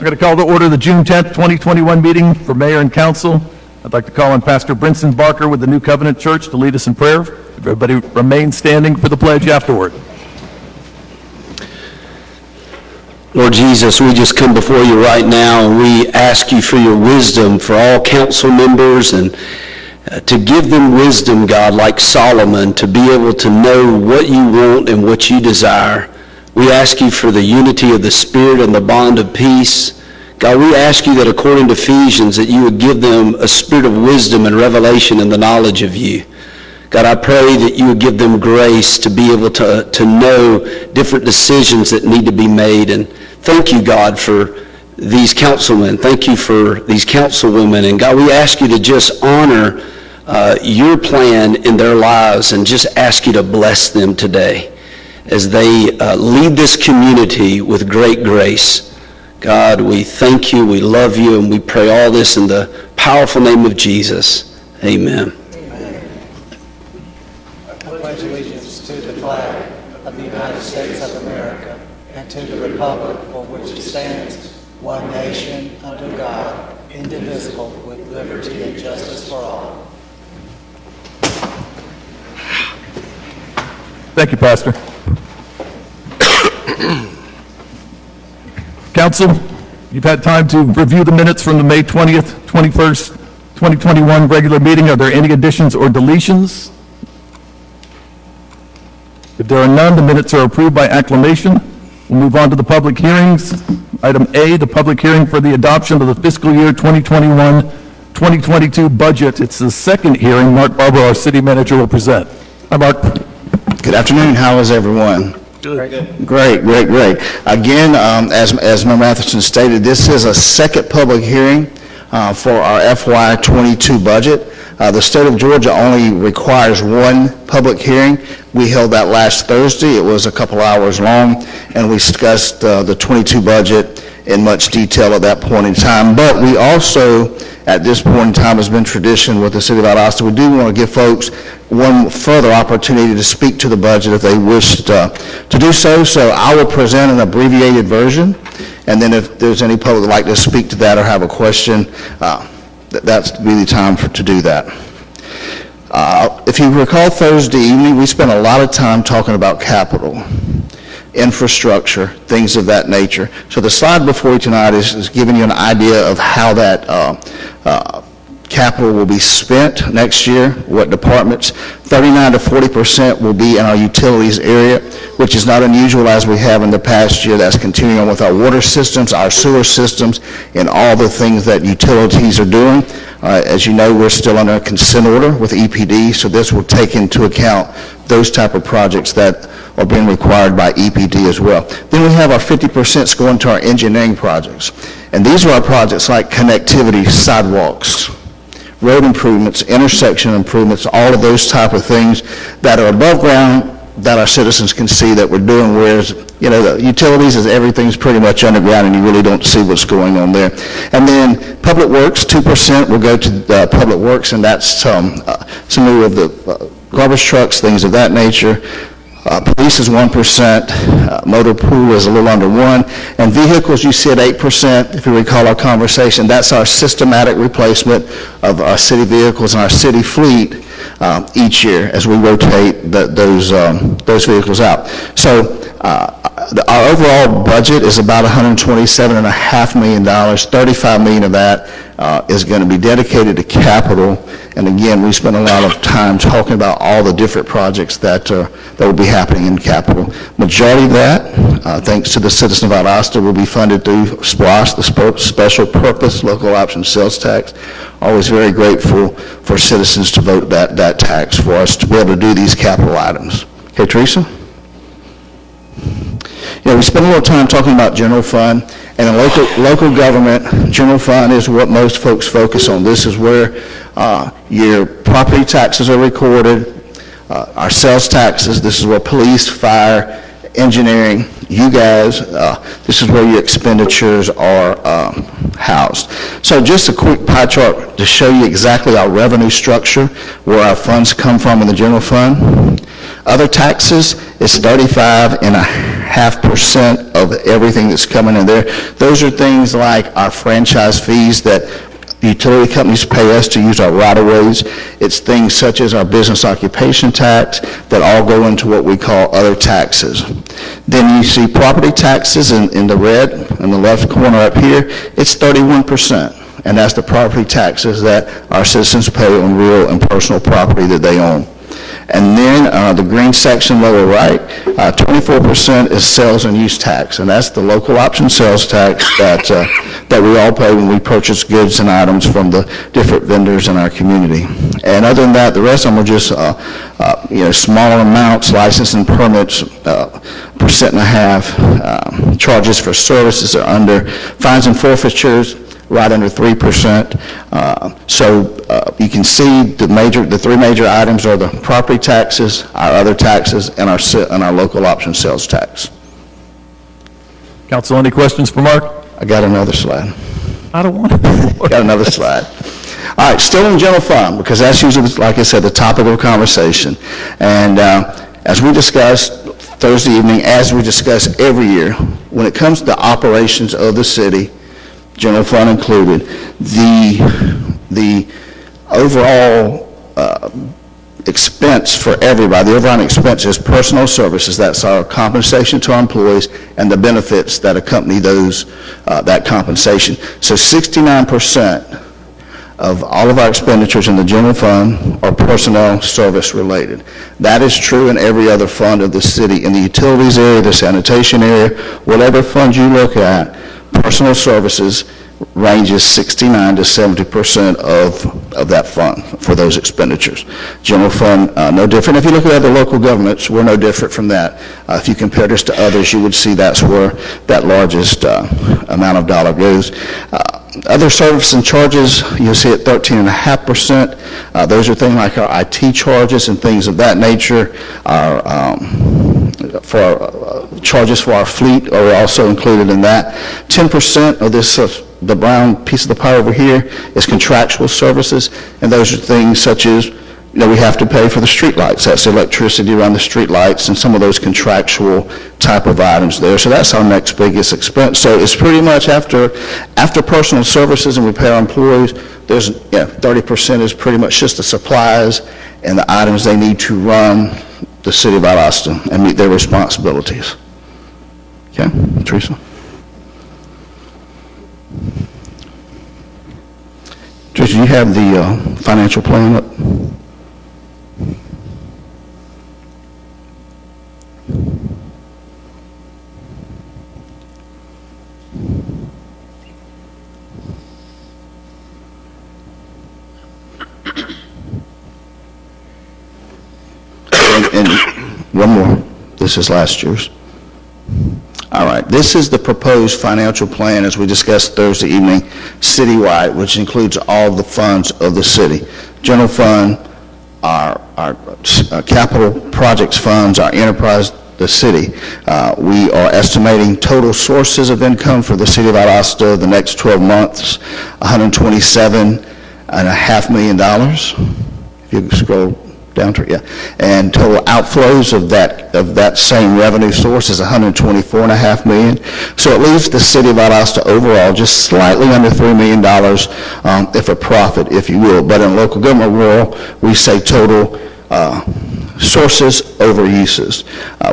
We're going to call to order the June 10th, 2021 meeting for Mayor and Council. I'd like to call on Pastor Brinson Barker with the New Covenant Church to lead us in prayer. Everybody remain standing for the pledge afterward. Lord Jesus, we just come before you right now and we ask you for your wisdom for all council members and to give them wisdom, God, like Solomon, to be able to know what you want and what you desire. We ask you for the unity of the Spirit and the bond of peace. God, we ask you that according to Ephesians, that you would give them a spirit of wisdom and revelation and the knowledge of you. God, I pray that you would give them grace to be able to know different decisions that need to be made. And thank you, God, for these councilmen. Thank you for these councilwomen. And God, we ask you to just honor your plan in their lives and just ask you to bless them today as they lead this community with great grace. God, we thank you, we love you, and we pray all this in the powerful name of Jesus. Amen. Amen. I pledge allegiance to the flag of the United States of America and to the republic for which it stands, one nation, under God, indivisible, with liberty and justice for all. Thank you, Pastor. Council, you've had time to review the minutes from the May 20th, 21st, 2021 regular meeting. Are there any additions or deletions? If there are none, the minutes are approved by acclamation. We'll move on to the public hearings. Item A, the public hearing for the adoption of the fiscal year 2021-2022 budget. It's the second hearing. Mark Barber, our city manager, will present. Hi, Mark. Good afternoon. How is everyone? Good. Great. Again, as Member Matheson stated, this is a second public hearing for our FY22 budget. The state of Georgia only requires one public hearing. We held that last Thursday. It was a couple hours long, and we discussed the 22 budget in much detail at that point in time. But we also, at this point in time, has been tradition with the city of Valdosta. We do want to give folks one further opportunity to speak to the budget if they wish to do so. So I will present an abbreviated version, and then if there's any public that would like to speak to that or have a question, that's really time to do that. If you recall Thursday evening, we spent a lot of time talking about capital, infrastructure, things of that nature. So the slide before you tonight is giving you an idea of how that capital will be spent next year, what departments. 39 to 40% will be in our utilities area, which is not unusual as we have in the past year. That's continuing on with our water systems, our sewer systems, and all the things that utilities are doing. As you know, we're still under a consent order with EPD, so this will take into account those type of projects that are being required by EPD as well. Then we have our 50% going to our engineering projects. And these are our projects like connectivity, sidewalks, road improvements, intersection improvements, all of those type of things that are above ground that our citizens can see that we're doing, whereas, you know, the utilities is everything's pretty much underground and you really don't see what's going on there. And then public works, 2% will go to public works, and that's some of the garbage trucks, things of that nature. Police is 1%, motor pool is a little under 1%, and vehicles you see at 8%. If you recall our conversation, that's our systematic replacement of our city vehicles and our city fleet each year as we rotate those vehicles out. So our overall budget is about $127.5 million. $35 million of that is going to be dedicated to capital. And again, we spent a lot of time talking about all the different projects that will be happening in capital. Majority of that, thanks to the citizen of Valdosta, will be funded through SPLOST, the Special Purpose Local Option Sales Tax. Always very grateful for citizens to vote that tax for us to be able to do these capital items. Okay, Teresa? Yeah, we spent a little time talking about general fund, and in local government, general fund is what most folks focus on. This is where your property taxes are recorded, our sales taxes. This is where police, fire, engineering, you guys, this is where your expenditures are housed. So just a quick pie chart to show you exactly our revenue structure, where our funds come from in the general fund. Other taxes is 35.5% of everything that's coming in there. Those are things like our franchise fees that utility companies pay us to use our right-of-ways. It's things such as our business occupation tax that all go into what we call other taxes. Then you see property taxes in the red, in the left corner up here, it's 31%. And that's the property taxes that our citizens pay on real and personal property that they own. And then the green section lower right, 24% is sales and use tax, and that's the local option sales tax that we all pay when we purchase goods and items from the different vendors in our community. And other than that, the rest of them are just smaller amounts, license and permits, 1.5%. Charges for services are under, fines and forfeitures right under 3%. You can see the three major items are the property taxes, our other taxes, and our local option sales tax. Council, any questions for Mark? I got another slide. I don't want to. Got another slide. All right, still in general fund, because that's usually, like I said, the topic of conversation. And as we discussed Thursday evening, as we discuss every year, when it comes to the operations of the city, general fund included, the overall expense for everybody, the overall expense is personal services. That's our compensation to our employees and the benefits that accompany those, that compensation. So 69% of all of our expenditures in the general fund are personnel service related. That is true in every other fund of the city. In the utilities area, the sanitation area, whatever fund you look at, personal services ranges 69 to 70% of that fund for those expenditures. General fund, no different. If you look at other local governments, we're no different from that. If you compared us to others, you would see that's where that largest amount of dollar goes. Other service and charges, you'll see at 13.5%. Those are things like our IT charges and things of that nature. Charges for our fleet are also included in that. 10% of this, the brown piece of the pie over here, is contractual services, and those are things such as, we have to pay for the street lights. That's electricity around the street lights and some of those contractual type of items there. So that's our next biggest expense. So it's pretty much after personal services and we pay our employees, there's 30% is pretty much just the supplies and the items they need to run the city of Valdosta and meet their responsibilities. Okay, Teresa? Teresa, you have the financial plan up? And one more. This is last year's. All right. This is the proposed financial plan as we discussed Thursday evening, citywide, which includes all the funds of the city. General fund, our capital projects funds, our enterprise, the city. We are estimating total sources of income for the city of Valdosta the next 12 months, $127.5 million. If you scroll down to, and total outflows of that same revenue source is $124.5 million. So it leaves the city of Valdosta overall just slightly under $3 million, if a profit, if you will. But in local government world, we say total sources over uses,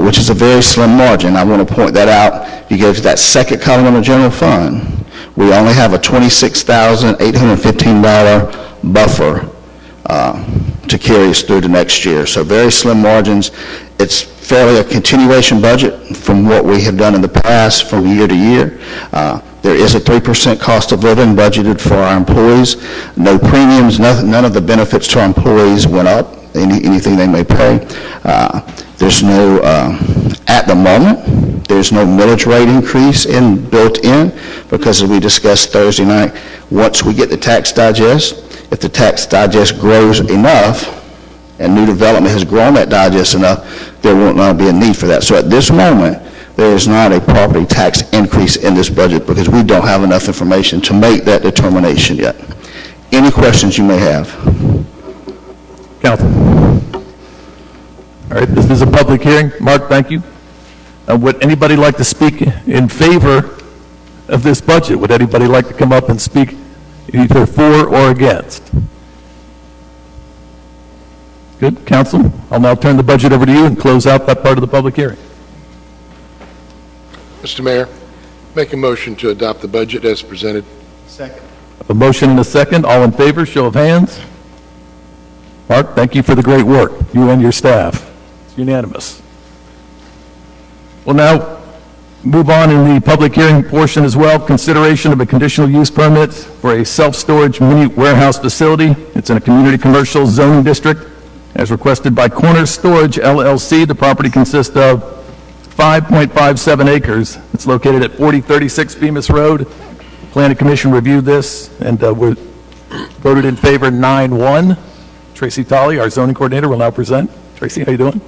which is a very slim margin. I want to point that out. If you go to that second column in the general fund, we only have a $26,815 buffer to carry us through the next year. So very slim margins. It's fairly a continuation budget from what we have done in the past from year to year. There is a 3% cost of living budgeted for our employees. No premiums, none of the benefits to our employees went up, anything they may pay. There's no, at the moment, there's no millage rate increase built in because as we discussed Thursday night, once we get the tax digest, if the tax digest grows enough and new development has grown that digest enough, there will not be a need for that. So at this moment, there is not a property tax increase in this budget because we don't have enough information to make that determination yet. Any questions you may have? Council. All right, this is a public hearing. Mark, thank you. Would anybody like to speak in favor of this budget? Would anybody like to come up and speak either for or against? Good, counsel. I'll now turn the budget over to you and close out that part of the public hearing. Mr. Mayor, make a motion to adopt the budget as presented. Second. A motion and a second. All in favor, show of hands. Mark, thank you for the great work, you and your staff. It's unanimous. We'll now move on in the public hearing portion as well. Consideration of a conditional use permit for a self-storage mini warehouse facility. It's in a community commercial zoning district as requested by Corner Storage LLC. The property consists of 5.57 acres. It's located at 4036 Bemis Road. Planning Commission reviewed this and we voted in favor 9-1. Tracy Tolley, our zoning coordinator, will now present. Tracy, how you doing?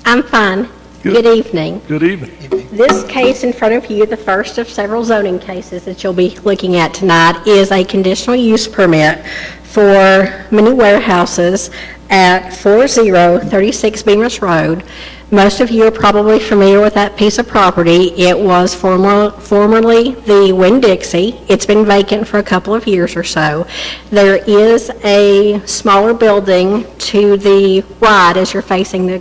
I'm fine. Good. Good evening. Good evening. This case in front of you, the first of several zoning cases that you'll be looking at tonight, is a conditional use permit for mini warehouses at 4036 Bemis Road. Most of you are probably familiar with that piece of property. It was formerly the Winn-Dixie. It's been vacant for a couple of years or so. There is a smaller building to the right as you're facing the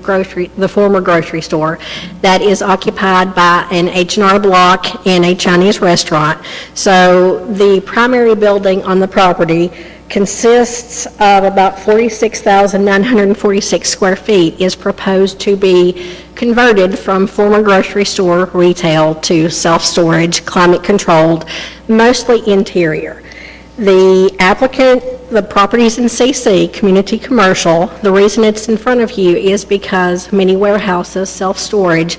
former grocery store that is occupied by an H&R Block and a Chinese restaurant. So the primary building on the property consists of about 46,946 square feet, is proposed to be converted from former grocery store retail to self-storage, climate-controlled, mostly interior. The applicant, the property's in CC, community commercial. The reason it's in front of you is because many warehouses, self-storage,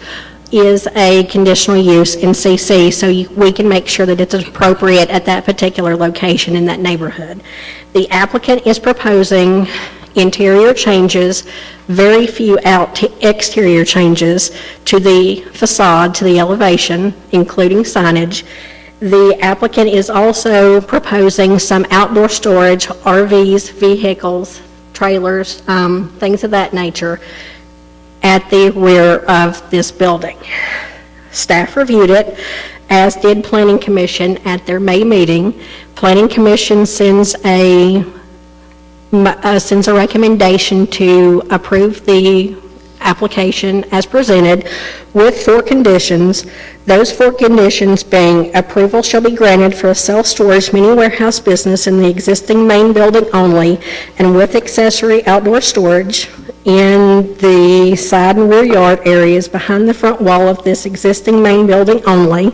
is a conditional use in CC, so we can make sure that it's appropriate at that particular location in that neighborhood. The applicant is proposing interior changes, very few exterior changes to the facade, to the elevation, including signage. The applicant is also proposing some outdoor storage, RVs, vehicles, trailers, things of that nature, at the rear of this building. Staff reviewed it, as did Planning Commission at their May meeting. Planning Commission sends a recommendation to approve the application as presented with 4 conditions. Those 4 conditions being: approval shall be granted for a self-storage mini warehouse business in the existing main building only and with accessory outdoor storage in the side and rear yard areas behind the front wall of this existing main building only.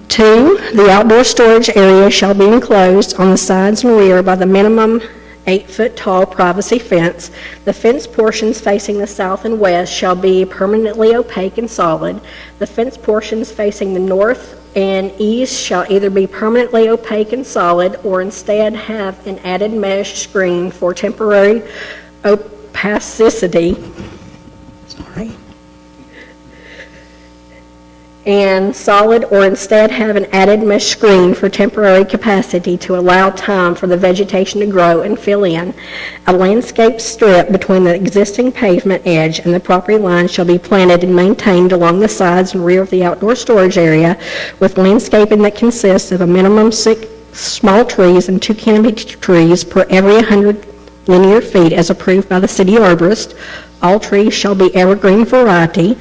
2, the outdoor storage area shall be enclosed on the sides and rear by the minimum 8-foot-tall privacy fence. The fence portions facing the south and west shall be permanently opaque and solid. The fence portions facing the north and east shall either be permanently opaque and solid or instead have an added mesh screen for temporary opacity. And solid, or instead have an added mesh screen for temporary capacity to allow time for the vegetation to grow and fill in. A landscape strip between the existing pavement edge and the property line shall be planted and maintained along the sides and rear of the outdoor storage area with landscaping that consists of a minimum 6 small trees and 2 canopy trees per every 100 linear feet as approved by the city arborist. All trees shall be evergreen variety.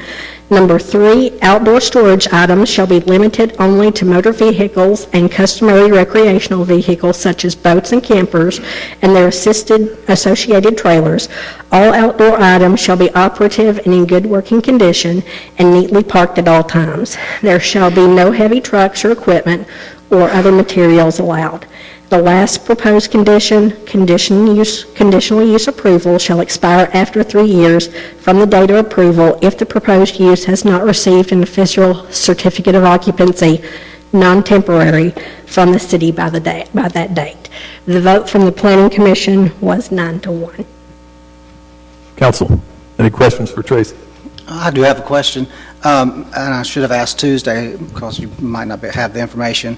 Number 3, outdoor storage items shall be limited only to motor vehicles and customary recreational vehicles such as boats and campers and their associated trailers. All outdoor items shall be operative and in good working condition and neatly parked at all times. There shall be no heavy trucks or equipment or other materials allowed. The last proposed condition, conditional use approval shall expire after 3 years from the date of approval if the proposed use has not received an official certificate of occupancy, non-temporary, from the city by that date. The vote from the Planning Commission was 9-1. Council, any questions for Tracy? I do have a question, and I should have asked Tuesday because you might not have the information.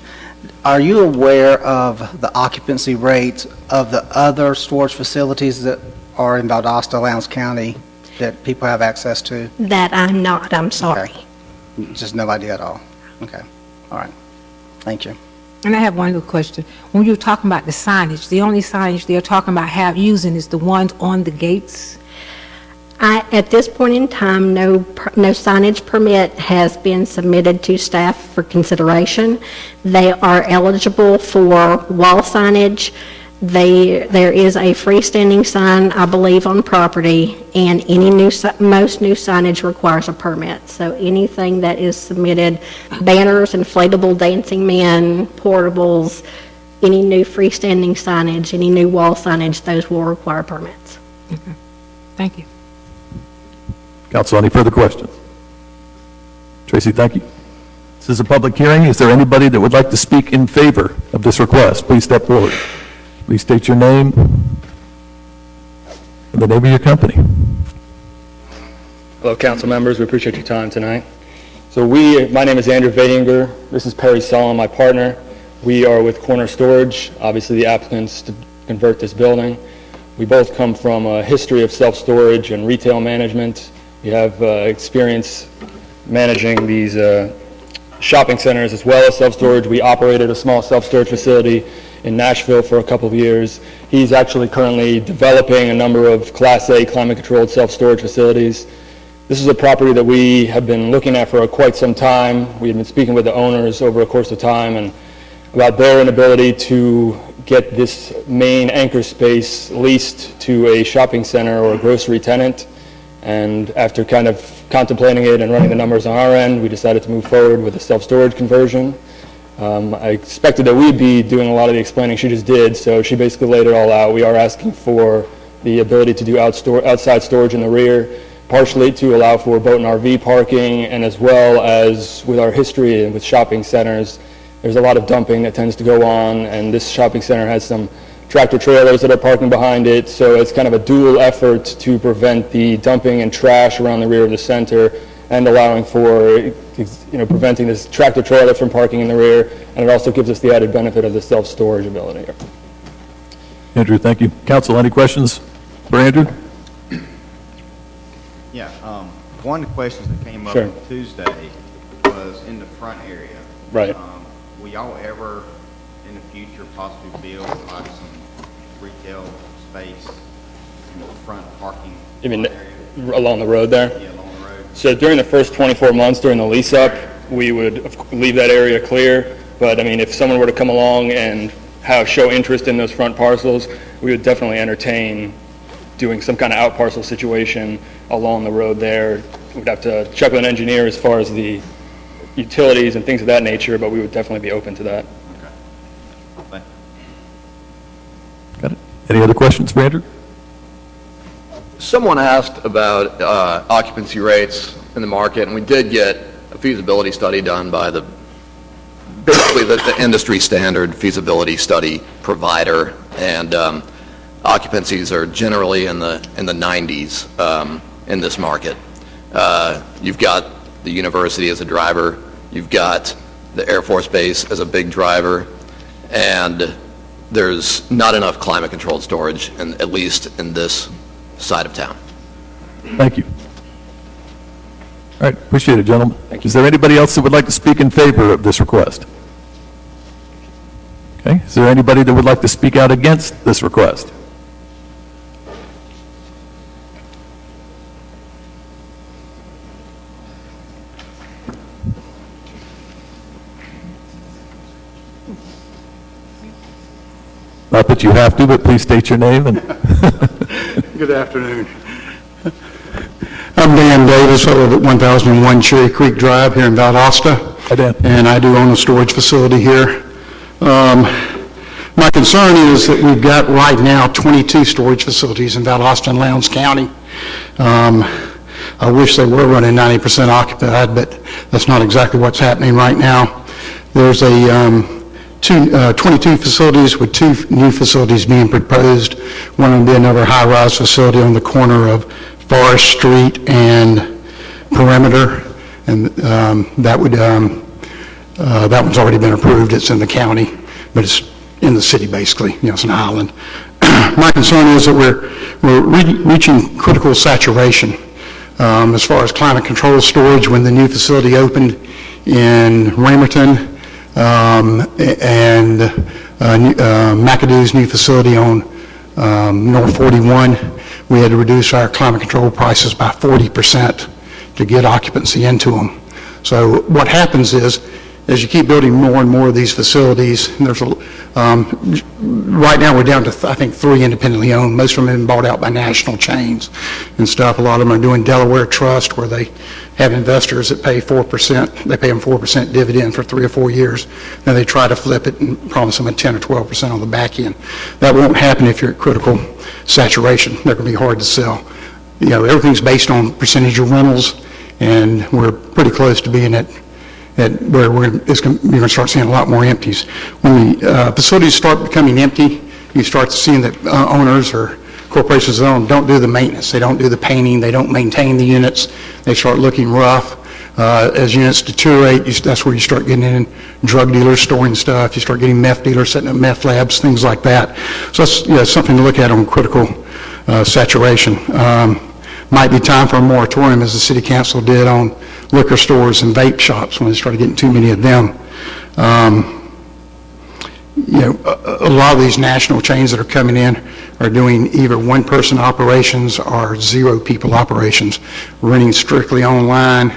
Are you aware of the occupancy rates of the other storage facilities that are in Valdosta, Lowndes County? that people have access to? That I'm not, I'm sorry. Just no idea at all? Okay, all right. Thank you. And I have one little question. When you're talking about the signage, the only signage they're talking about using is the ones on the gates? At this point in time, no signage permit has been submitted to staff for consideration. They are eligible for wall signage. There is a freestanding sign, I believe, on property, and most new signage requires a permit. So anything that is submitted, banners, inflatable dancing men, portables, any new freestanding signage, any new wall signage, those will require permits. Thank you. Council, any further questions? Tracy, thank you. This is a public hearing. Is there anybody that would like to speak in favor of this request? Please step forward. Please state your name and the name of your company. Hello, council members. We appreciate your time tonight. So my name is Andrew Vadinger. This is Perry Solon, my partner. We are with Corner Storage, obviously the applicants to convert this building. We both come from a history of self-storage and retail management. We have experience managing these shopping centers as well as self-storage. We operated a small self-storage facility in Nashville for a couple of years. He's actually currently developing a number of Class A climate-controlled self-storage facilities. This is a property that we have been looking at for quite some time. We had been speaking with the owners over a course of time and about their inability to get this main anchor space leased to a shopping center or a grocery tenant. And after kind of contemplating it and running the numbers on our end, we decided to move forward with a self-storage conversion. I expected that we'd be doing a lot of the explaining. She just did, so she basically laid it all out. We are asking for the ability to do outside storage in the rear, partially to allow for boat and RV parking, and as well as with our history and with shopping centers, there's a lot of dumping that tends to go on, and this shopping center has some tractor trailers that are parking behind it, so it's kind of a dual effort to prevent the dumping and trash around the rear of the center and allowing for, preventing this tractor trailer from parking in the rear, and it also gives us the added benefit of the self-storage ability. Andrew, thank you. Council, any questions for Andrew? Yeah, one of the questions that came up Sure. on Tuesday was in the front area. Right. Will y'all ever, in the future, possibly build like some retail space in the front parking You mean area? along the road there? Yeah, along the road. So during the first 24 months during the lease up, we would leave that area clear. But I mean, if someone were to come along and show interest in those front parcels, we would definitely entertain doing some kind of out parcel situation along the road there. We'd have to check with an engineer as far as the utilities and things of that nature, but we would definitely be open to that. Okay. Thank you. Got it. Any other questions for Andrew? Someone asked about occupancy rates in the market, and we did get a feasibility study done by basically the industry standard feasibility study provider, and occupancies are generally in the 90s in this market. You've got the university as a driver, you've got the Air Force Base as a big driver, and there's not enough climate-controlled storage, at least in this side of town. Thank you. All right, appreciate it, gentlemen. Is there anybody else that would like to speak in favor of this request? Okay, is there anybody that would like to speak out against this request? Not that you have to, but please state your name and... Good afternoon. I'm Dan Davis. I live at 1001 Cherry Creek Drive here in Valdosta. Hi, Dan. And I do own a storage facility here. My concern is that we've got right now 22 storage facilities in Valdosta and Lowndes County. I wish they were running 90% occupied, but that's not exactly what's happening right now. There's 22 facilities with 2 new facilities being proposed. One will be another high-rise facility on the corner of Forest Street and Perimeter, and that one's already been approved. It's in the county, but it's in the city basically. It's an island. My concern is that we're reaching critical saturation As far as climate control storage, when the new facility opened in Ramerton, and McAdoo's new facility on North 41, we had to reduce our climate control prices by 40% to get occupancy into them. So what happens is, as you keep building more and more of these facilities, and there's right now we're down to, I think, 3 independently owned. Most of them have been bought out by national chains and stuff. A lot of them are doing Delaware Trust, where they have investors that pay 4%. They pay them 4% dividend for 3 or 4 years. Then they try to flip it and promise them a 10 or 12% on the back end. That won't happen if you're at critical saturation. They're going to be hard to sell. You know, everything's based on percentage of rentals, and we're pretty close to being at where you're going to start seeing a lot more empties. When the facilities start becoming empty, you start seeing that owners or corporations that own don't do the maintenance. They don't do the painting. They don't maintain the units. They start looking rough. As units deteriorate, that's where you start getting in drug dealers storing stuff. You start getting meth dealers setting up meth labs, things like that. So that's something to look at on critical saturation. Might be time for a moratorium, as the city council did on liquor stores and vape shops when they started getting too many of them. A lot of these national chains that are coming in are doing either one-person operations or 0 people operations, running strictly online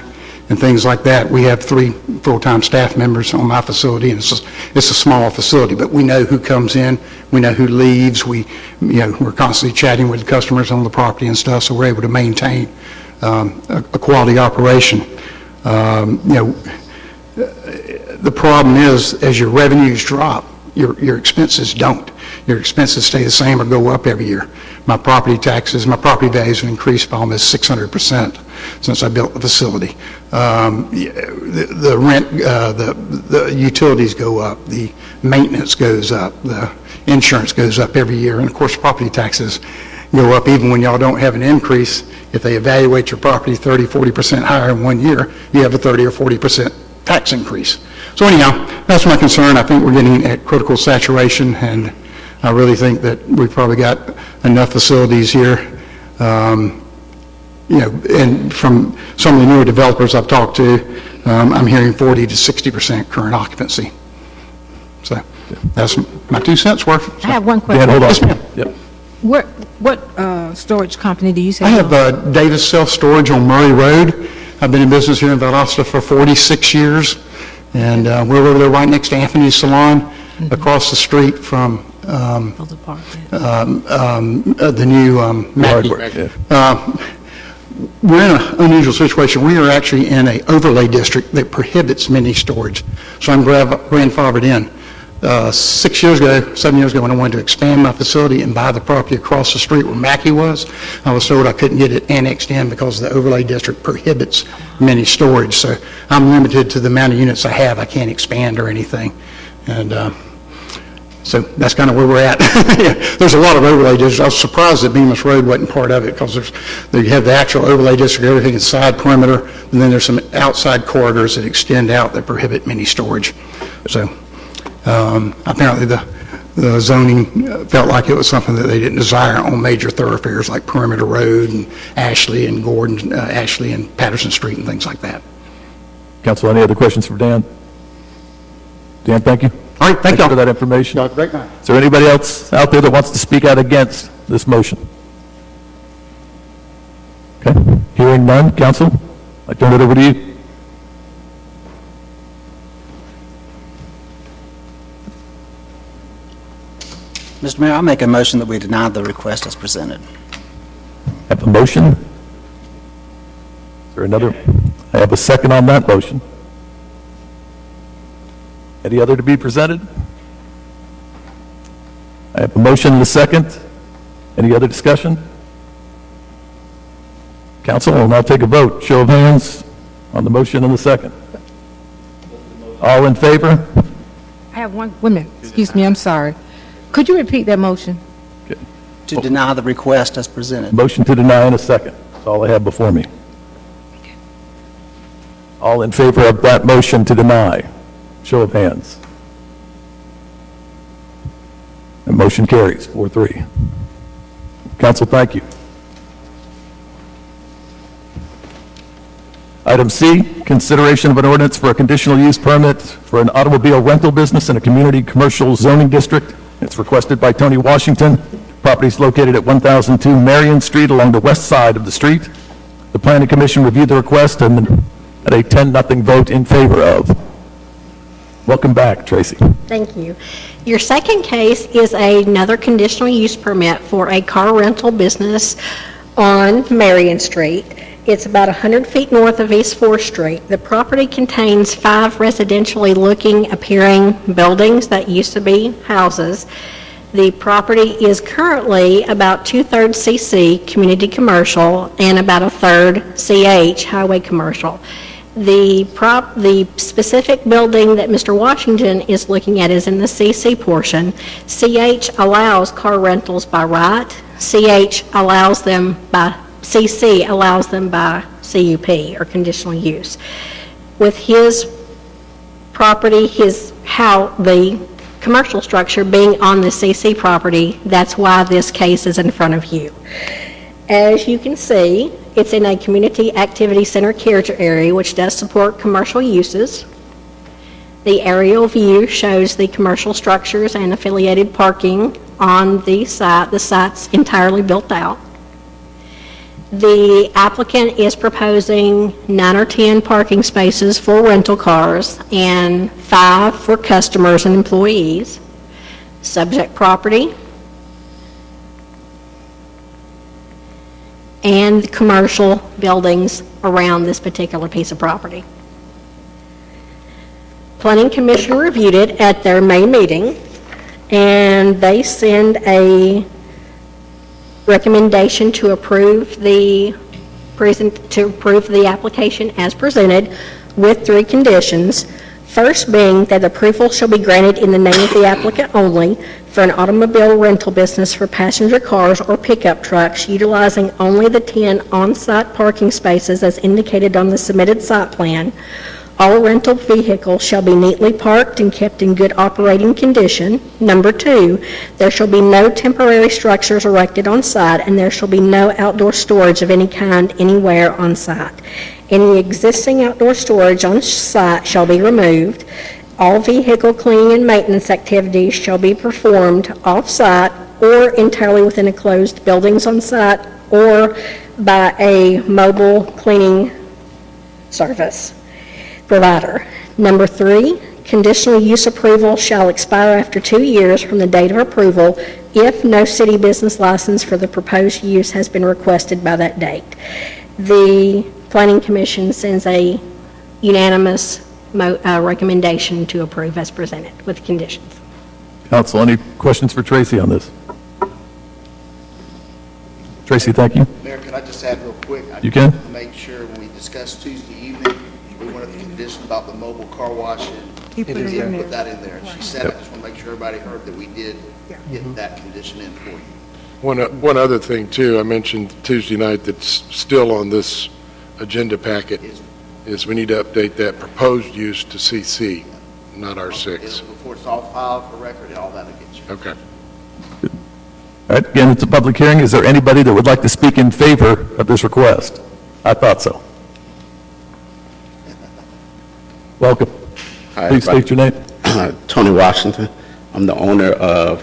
and things like that. We have 3 full-time staff members on my facility, and it's a small facility, but we know who comes in, we know who leaves, we're constantly chatting with the customers on the property and stuff, so we're able to maintain a quality operation. The problem is, as your revenues drop, your expenses don't. Your expenses stay the same or go up every year. My property values have increased by almost 600% since I built the facility. The rent, the utilities go up, the maintenance goes up, the insurance goes up every year, and of course property taxes go up even when y'all don't have an increase. If they evaluate your property 30, 40% higher in 1 year, you have a 30 or 40% tax increase. So anyhow, that's my concern. I think we're getting at critical saturation, and I really think that we've probably got enough facilities here. And from some of the newer developers I've talked to, I'm hearing 40 to 60% current occupancy. So that's my 2 cents worth. I have one question. Dan, hold on. Yes, ma'am. Yep. What storage company do you say? I have Davis Self-Storage on Murray Road. I've been in business here in Valdosta for 46 years, and we're over there right next to Anthony's Salon, across the street from the new Mackey. We're in an unusual situation. We are actually in an overlay district that prohibits mini storage, so I'm grandfathered in. 7 years ago, when I wanted to expand my facility and buy the property across the street where Mackey was, I was told I couldn't get it annexed in because the overlay district prohibits mini storage. So I'm limited to the amount of units I have. I can't expand or anything. And so that's kind of where we're at. There's a lot of overlay districts. I was surprised that Bemis Road wasn't part of it, because you have the actual overlay district, everything inside perimeter, and then there's some outside corridors that extend out that prohibit mini storage. So apparently the zoning felt like it was something that they didn't desire on major thoroughfares like Perimeter Road and Ashley and Gordon, Ashley and Patterson Street and things like that. Council, any other questions for Dan? Dan, thank you. All right, thank you for that information. Have a great night. Is there anybody else out there that wants to speak out against this motion? Okay, hearing none. Council, I turn it over to you. Mr. Mayor, I make a motion that we deny the request as presented. Have a motion? Is there another? I have a second on that motion. Any other to be presented? I have a motion and a second. Any other discussion? Council will now take a vote. Show of hands on the motion and the second. All in favor? I have one minute. Excuse me, I'm sorry. Could you repeat that motion? Okay. To deny the request as presented. Motion to deny in a second. That's all I have before me. All in favor of that motion to deny? Show of hands. The motion carries 4-3. Council, thank you. Item C, consideration of an ordinance for a conditional use permit for an automobile rental business in a community commercial zoning district. It's requested by Tony Washington. Property is located at 1002 Marion Street along the west side of the street. The Planning Commission reviewed the request and at a 10-0 vote in favor of. Welcome back, Tracy. Thank you. Your second case is another conditional use permit for a car rental business on Marion Street. It's about 100 feet north of East 4th Street. The property contains 5 residentially appearing buildings that used to be houses. The property is currently about 2/3 CC, community commercial, and about 1/3 CH, highway commercial. The specific building that Mr. Washington is looking at is in the CC portion. CH allows car rentals by right. CC allows them by CUP, or conditional use. With his property, the commercial structure being on the CC property, that's why this case is in front of you. As you can see, it's in a community activity center character area, which does support commercial uses. The aerial view shows the commercial structures and affiliated parking on the site. The site's entirely built out. The applicant is proposing 9 or 10 parking spaces for rental cars and 5 for customers and employees. Subject property and commercial buildings around this particular piece of property. Planning Commission reviewed it at their May meeting, and they send a recommendation to approve the application as presented with 3 conditions. First being that approval shall be granted in the name of the applicant only for an automobile rental business for passenger cars or pickup trucks utilizing only the 10 on-site parking spaces as indicated on the submitted site plan. All rental vehicles shall be neatly parked and kept in good operating condition. Number 2, there shall be no temporary structures erected on site, and there shall be no outdoor storage of any kind anywhere on site. Any existing outdoor storage on site shall be removed. All vehicle cleaning and maintenance activities shall be performed off-site or entirely within enclosed buildings on site or by a mobile cleaning service provider. Number 3, conditional use approval shall expire after 2 years from the date of approval if no city business license for the proposed use has been requested by that date. The Planning Commission sends a unanimous recommendation to approve as presented with conditions. Council, any questions for Tracy on this? Tracy, thank you. Mayor, can I just add real quick? You can. I make sure when we discussed Tuesday evening, we wanted the condition about the mobile car wash, and He put it in there. put that in there. She said, I just want to make sure everybody heard that we did get that condition in for you. One other thing, too, I mentioned Tuesday night that's still on this agenda packet, is we need to update that proposed use to CC, not R6. Before it's all filed for record, and all that will get you. Okay. All right, again, it's a public hearing. Is there anybody that would like to speak in favor of this request? I thought so. Welcome. Hi, Please state your name. Tony Washington. I'm the owner of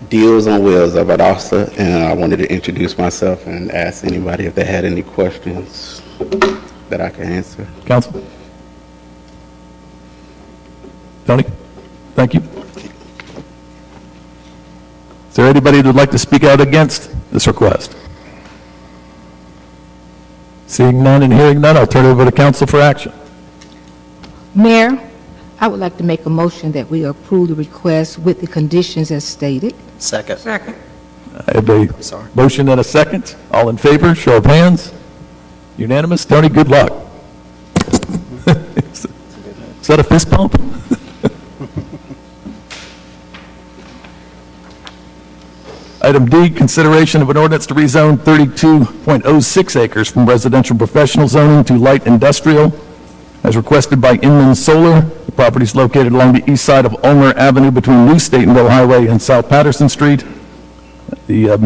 Deals on Wheels of Valdosta, and I wanted to introduce myself and ask anybody if they had any questions that I can answer. Council? Tony? Thank you. Is there anybody that would like to speak out against this request? Seeing none and hearing none, I'll turn it over to council for action. Mayor, I would like to make a motion that we approve the request with the conditions as stated. Second. Second. I have a motion and a second. All in favor, show of hands. Unanimous. Tony, good luck. Is that a fist bump? Item D, consideration of an ordinance to rezone 32.06 acres from residential professional zoning to light industrial, as requested by Inland Solar. The property is located along the east side of Ulmer Avenue between New Statenville Highway and South Patterson Street. The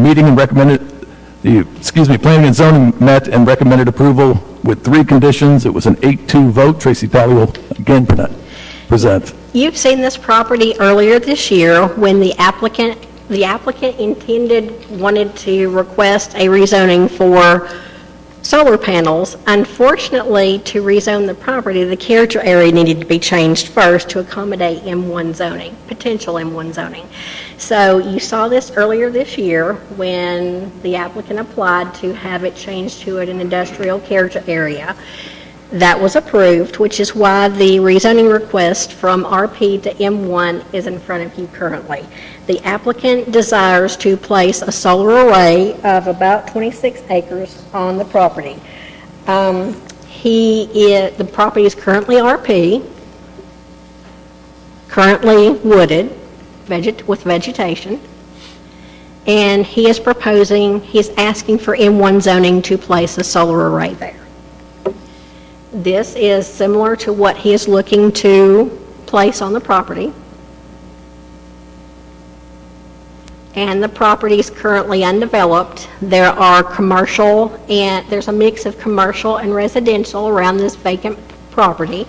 Planning and Zoning met and recommended approval with 3 conditions. It was an 8-2 vote. Tracy Talley will again present. You've seen this property earlier this year when the applicant wanted to request a rezoning for solar panels. Unfortunately, to rezone the property, the character area needed to be changed first to accommodate M1 zoning, potential M1 zoning. So you saw this earlier this year when the applicant applied to have it changed to an industrial character area. That was approved, which is why the rezoning request from RP to M1 is in front of you currently. The applicant desires to place a solar array of about 26 acres on the property. The property is currently RP, currently wooded with vegetation, and he's asking for M1 zoning to place a solar array there. This is similar to what he is looking to place on the property. And the property is currently undeveloped. There are commercial, and there's a mix of commercial and residential around this vacant property.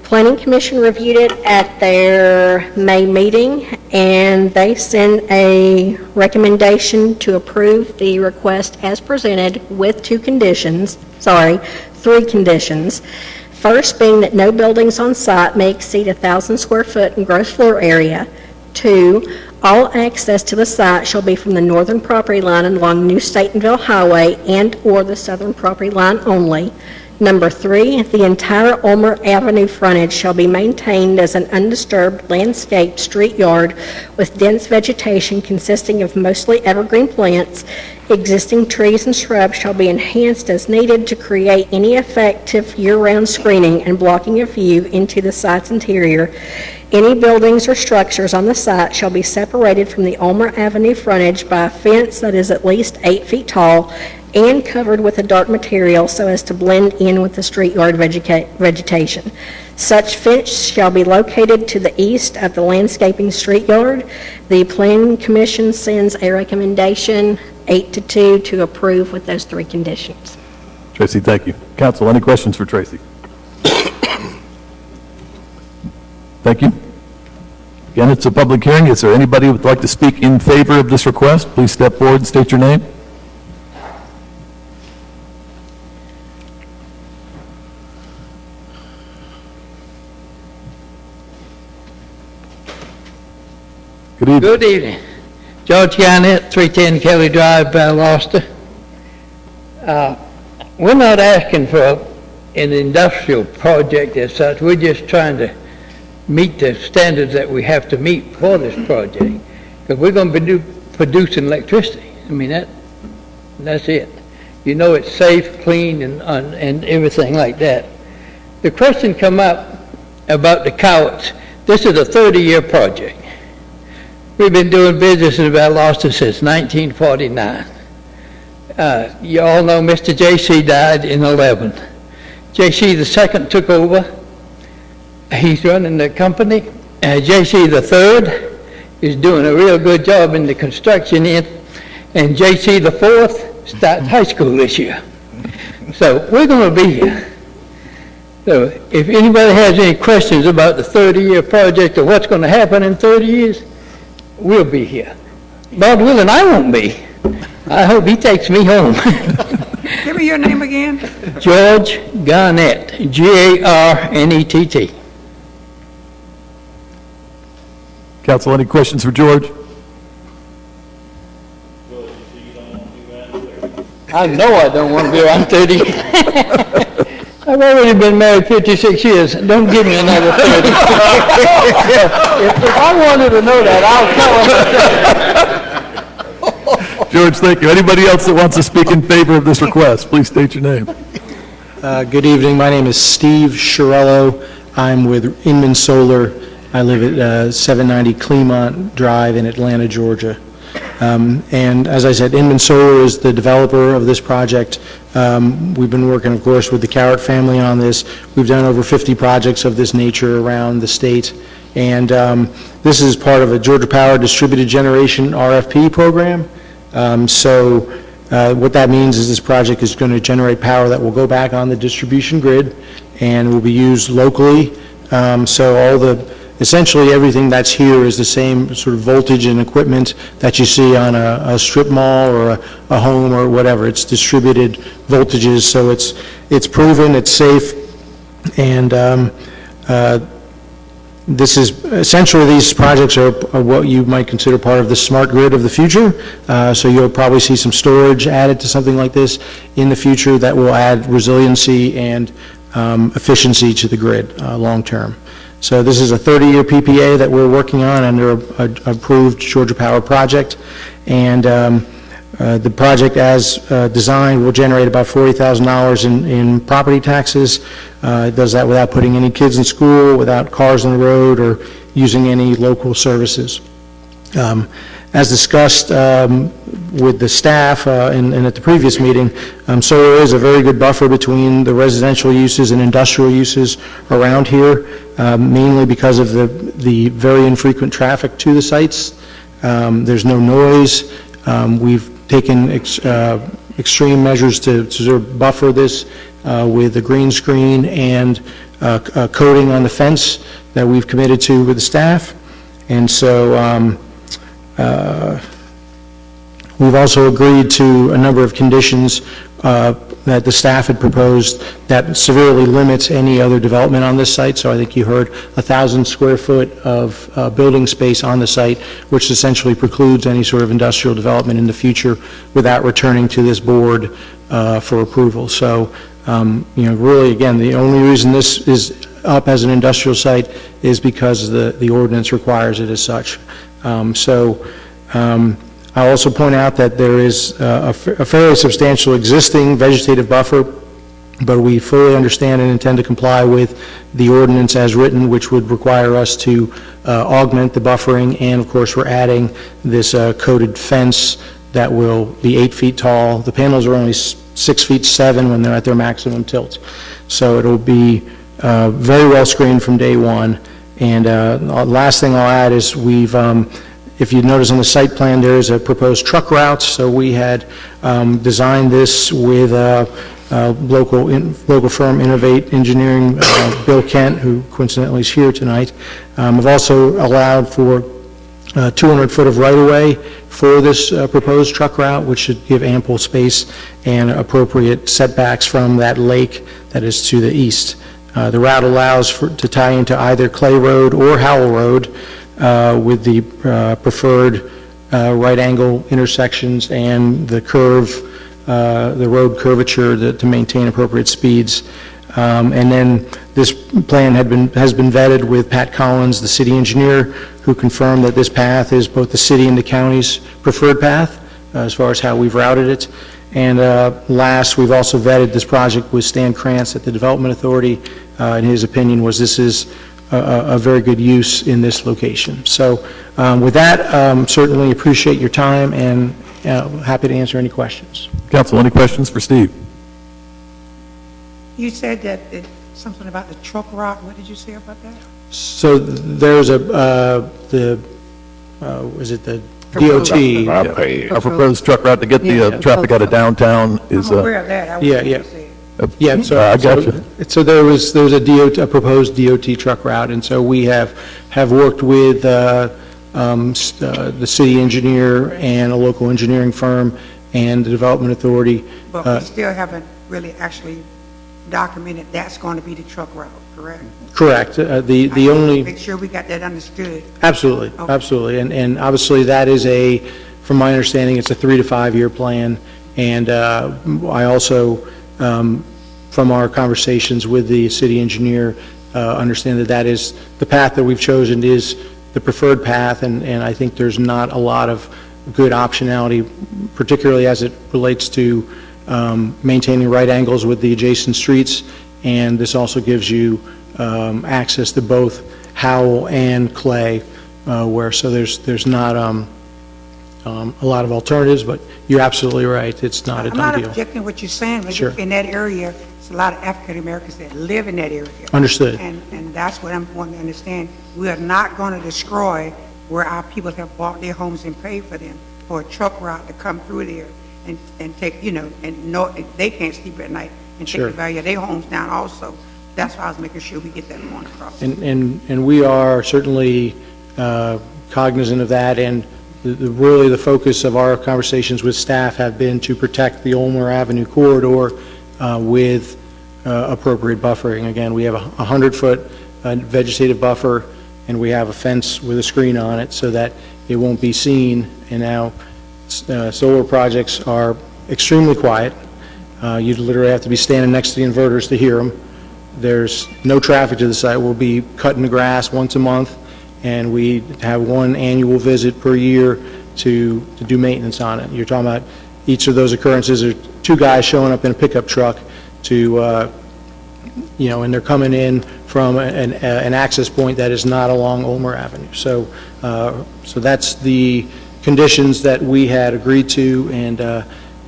Planning Commission reviewed it at their May meeting, and they sent a recommendation to approve the request as presented with 3 conditions. First being that no buildings on site may exceed 1,000 square foot in gross floor area. 2, all access to the site shall be from the northern property line along New Statenville Highway and/or the southern property line only. Number 3, the entire Ulmer Avenue frontage shall be maintained as an undisturbed landscaped street yard with dense vegetation consisting of mostly evergreen plants. Existing trees and shrubs shall be enhanced as needed to create any effective year-round screening and blocking of view into the site's interior. Any buildings or structures on the site shall be separated from the Ulmer Avenue frontage by a fence that is at least 8 feet tall and covered with a dark material so as to blend in with the street yard vegetation. Such fence shall be located to the east of the landscaping street yard. The Planning Commission sends a recommendation 8-2 to approve with those 3 conditions. Tracy, thank you. Council, any questions for Tracy? Thank you. Again, it's a public hearing. Is there anybody who would like to speak in favor of this request? Please step forward and state your name. Good evening. Good evening. George Garnett, 310 Kelly Drive, Valdosta. We're not asking for an industrial project as such. We're just trying to meet the standards that we have to meet for this project. Because we're going to be producing electricity. I mean, that's it. You know, it's safe, clean, and everything like that. The question come up about the Cowards. This is a 30-year project. We've been doing business in Valdosta since 1949. You all know Mr. J.C. died in 11. J.C. the second took over. He's running the company. J.C. the third is doing a real good job in the construction end. And J.C. the fourth starts high school this year. So we're going to be here. So if anybody has any questions about the 30-year project or what's going to happen in 30 years, we'll be here. God willing, I won't be. I hope he takes me home. Give me your name again. George Garnett, Garnett. Council, any questions for George? I know I don't want to be around 30. I've already been married 56 years. Don't give me another 30. if I wanted to know that, I'll tell him. George, thank you. Anybody else that wants to speak in favor of this request, please state your name. Good evening. My name is Steve Chiarello. I'm with Inman Solar. I live at 790 Clemont Drive in Atlanta, Georgia. And as I said, Inman Solar is the developer of this project. We've been working, of course, with the Cowart family on this. We've done over 50 projects of this nature around the state. And this is part of a Georgia Power Distributed Generation RFP program. What that means is this project is going to generate power that will go back on the distribution grid and will be used locally. So essentially everything that's here is the same sort of voltage and equipment that you see on a strip mall or a home or whatever. It's distributed voltages, so it's proven, it's safe, and this is, essentially these projects are what you might consider part of the smart grid of the future. So you'll probably see some storage added to something like this in the future that will add resiliency and efficiency to the grid long-term. So this is a 30-year PPA that we're working on under an approved Georgia Power project, and the project as designed will generate about $40,000 in property taxes. It does that without putting any kids in school, without cars on the road, or using any local services. As discussed with the staff and at the previous meeting, solar is a very good buffer between the residential uses and industrial uses around here, mainly because of the very infrequent traffic to the sites. There's no noise. We've taken extreme measures to sort of buffer this with a green screen and a coating on the fence that we've committed to with the staff. And so we've also agreed to a number of conditions that the staff had proposed that severely limits any other development on this site. So I think you heard 1,000 square foot of building space on the site, which essentially precludes any sort of industrial development in the future without returning to this board for approval. So, really, again, the only reason this is up as an industrial site is because the ordinance requires it as such. I'll also point out that there is a fairly substantial existing vegetative buffer, but we fully understand and intend to comply with the ordinance as written, which would require us to augment the buffering, and of course we're adding this coated fence that will be 8 feet tall. The panels are only 6 feet 7 when they're at their maximum tilt. So it'll be very well screened from day one. And last thing I'll add is we've if you notice on the site plan, there is a proposed truck route. So we had designed this with local firm Innovate Engineering, Bill Kent, who coincidentally is here tonight. We've also allowed for 200 foot of right-of-way for this proposed truck route, which should give ample space and appropriate setbacks from that lake that is to the east. The route allows to tie into either Clay Road or Howell Road, with the preferred right angle intersections and the the road curvature to maintain appropriate speeds. And then this plan has been vetted with Pat Collins, the city engineer, who confirmed that this path is both the city and the county's preferred path as far as how we've routed it. And last, we've also vetted this project with Stan Krantz at the Development Authority, and his opinion was this is a very good use in this location. So with that, certainly appreciate your time and happy to answer any questions. Council, any questions for Steve? You said that something about the truck route. What did you say about that? So there's is it the DOT? A proposed truck route to get the traffic out of downtown is. I'm aware of that. Yeah, so I got you. So there was a proposed DOT truck route, and so we have worked with the city engineer and a local engineering firm and the Development Authority. But we still haven't really actually documented that's going to be the truck route, correct? Correct. The only make sure we got that understood. Absolutely, okay. Absolutely, and obviously that is from my understanding, it's a 3 to 5 year plan, and I also. From our conversations with the city engineer, understand that is the path that we've chosen is the preferred path, and I think there's not a lot of good optionality, particularly as it relates to maintaining right angles with the adjacent streets, and this also gives you access to both Howell and Clay, so there's not a lot of alternatives, but you're absolutely right. It's not a done deal. I'm not objecting to what you're saying, but sure. In that area, there's a lot of African Americans that live in that area. Understood. And that's what I'm wanting to understand. We are not going to destroy where our people have bought their homes and paid for them for a truck route to come through there and take, and know, they can't sleep at night, and take Sure. the value of their homes down also. That's why I was making sure we get that point across. And we are certainly cognizant of that, and really the focus of our conversations with staff have been to protect the Ulmer Avenue corridor with appropriate buffering. Again, we have a 100-foot vegetative buffer, and we have a fence with a screen on it so that it won't be seen. And now solar projects are extremely quiet. You literally have to be standing next to the inverters to hear them. There's no traffic to the site. We'll be cutting the grass once a month, and we have one annual visit per year to do maintenance on it. You're talking about each of those occurrences are two guys showing up in a pickup truck to, and they're coming in from an access point that is not along Ulmer Avenue. So that's the conditions that we had agreed to, and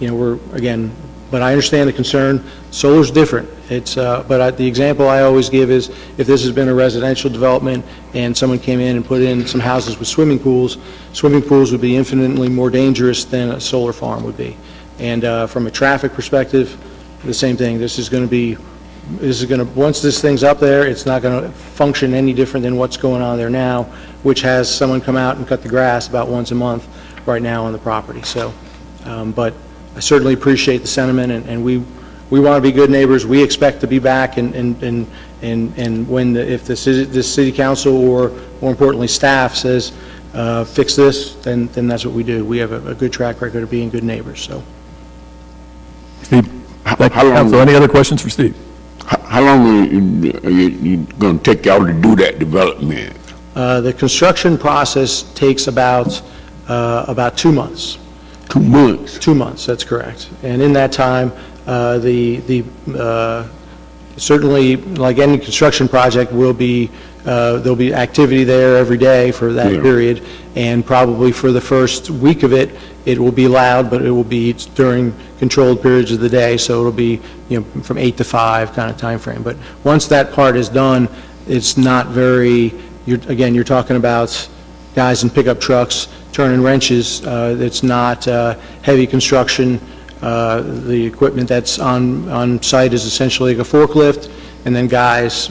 we're again. But I understand the concern. Solar's different. The example I always give is if this has been a residential development and someone came in and put in some houses with swimming pools would be infinitely more dangerous than a solar farm would be. And from a traffic perspective, the same thing. This is going to, once this thing's up there, it's not going to function any different than what's going on there now, which has someone come out and cut the grass about once a month right now on the property. So, but I certainly appreciate the sentiment, and we want to be good neighbors. We expect to be back, and when if this city council or more importantly staff says fix this, then that's what we do. We have a good track record of being good neighbors. So, Steve, how long? Council, any other questions for Steve? How long are you going to take y'all to do that development? The construction process takes about 2 months. 2 months? 2 months, that's correct. And in that time, certainly, like any construction project, there'll be activity there every day for that period, and probably for the first week of it, it will be loud, but it will be during controlled periods of the day, so it'll be from 8 to 5 kind of time frame. But once that part is done, it's not very. You're talking about guys in pickup trucks turning wrenches. It's not heavy construction. The equipment that's on site is essentially like a forklift, and then guys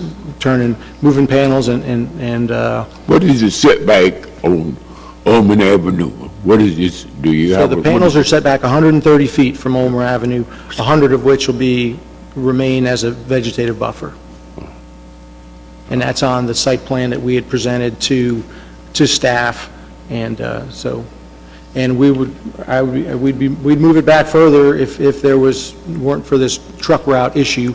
moving panels and. What is the setback on Ulmer Avenue? What is this? Do you have? So the panels are set back 130 feet from Ulmer Avenue, 100 of which will remain as a vegetative buffer. And that's on the site plan that we had presented to staff, and we'd move it back further if there weren't for this truck route issue,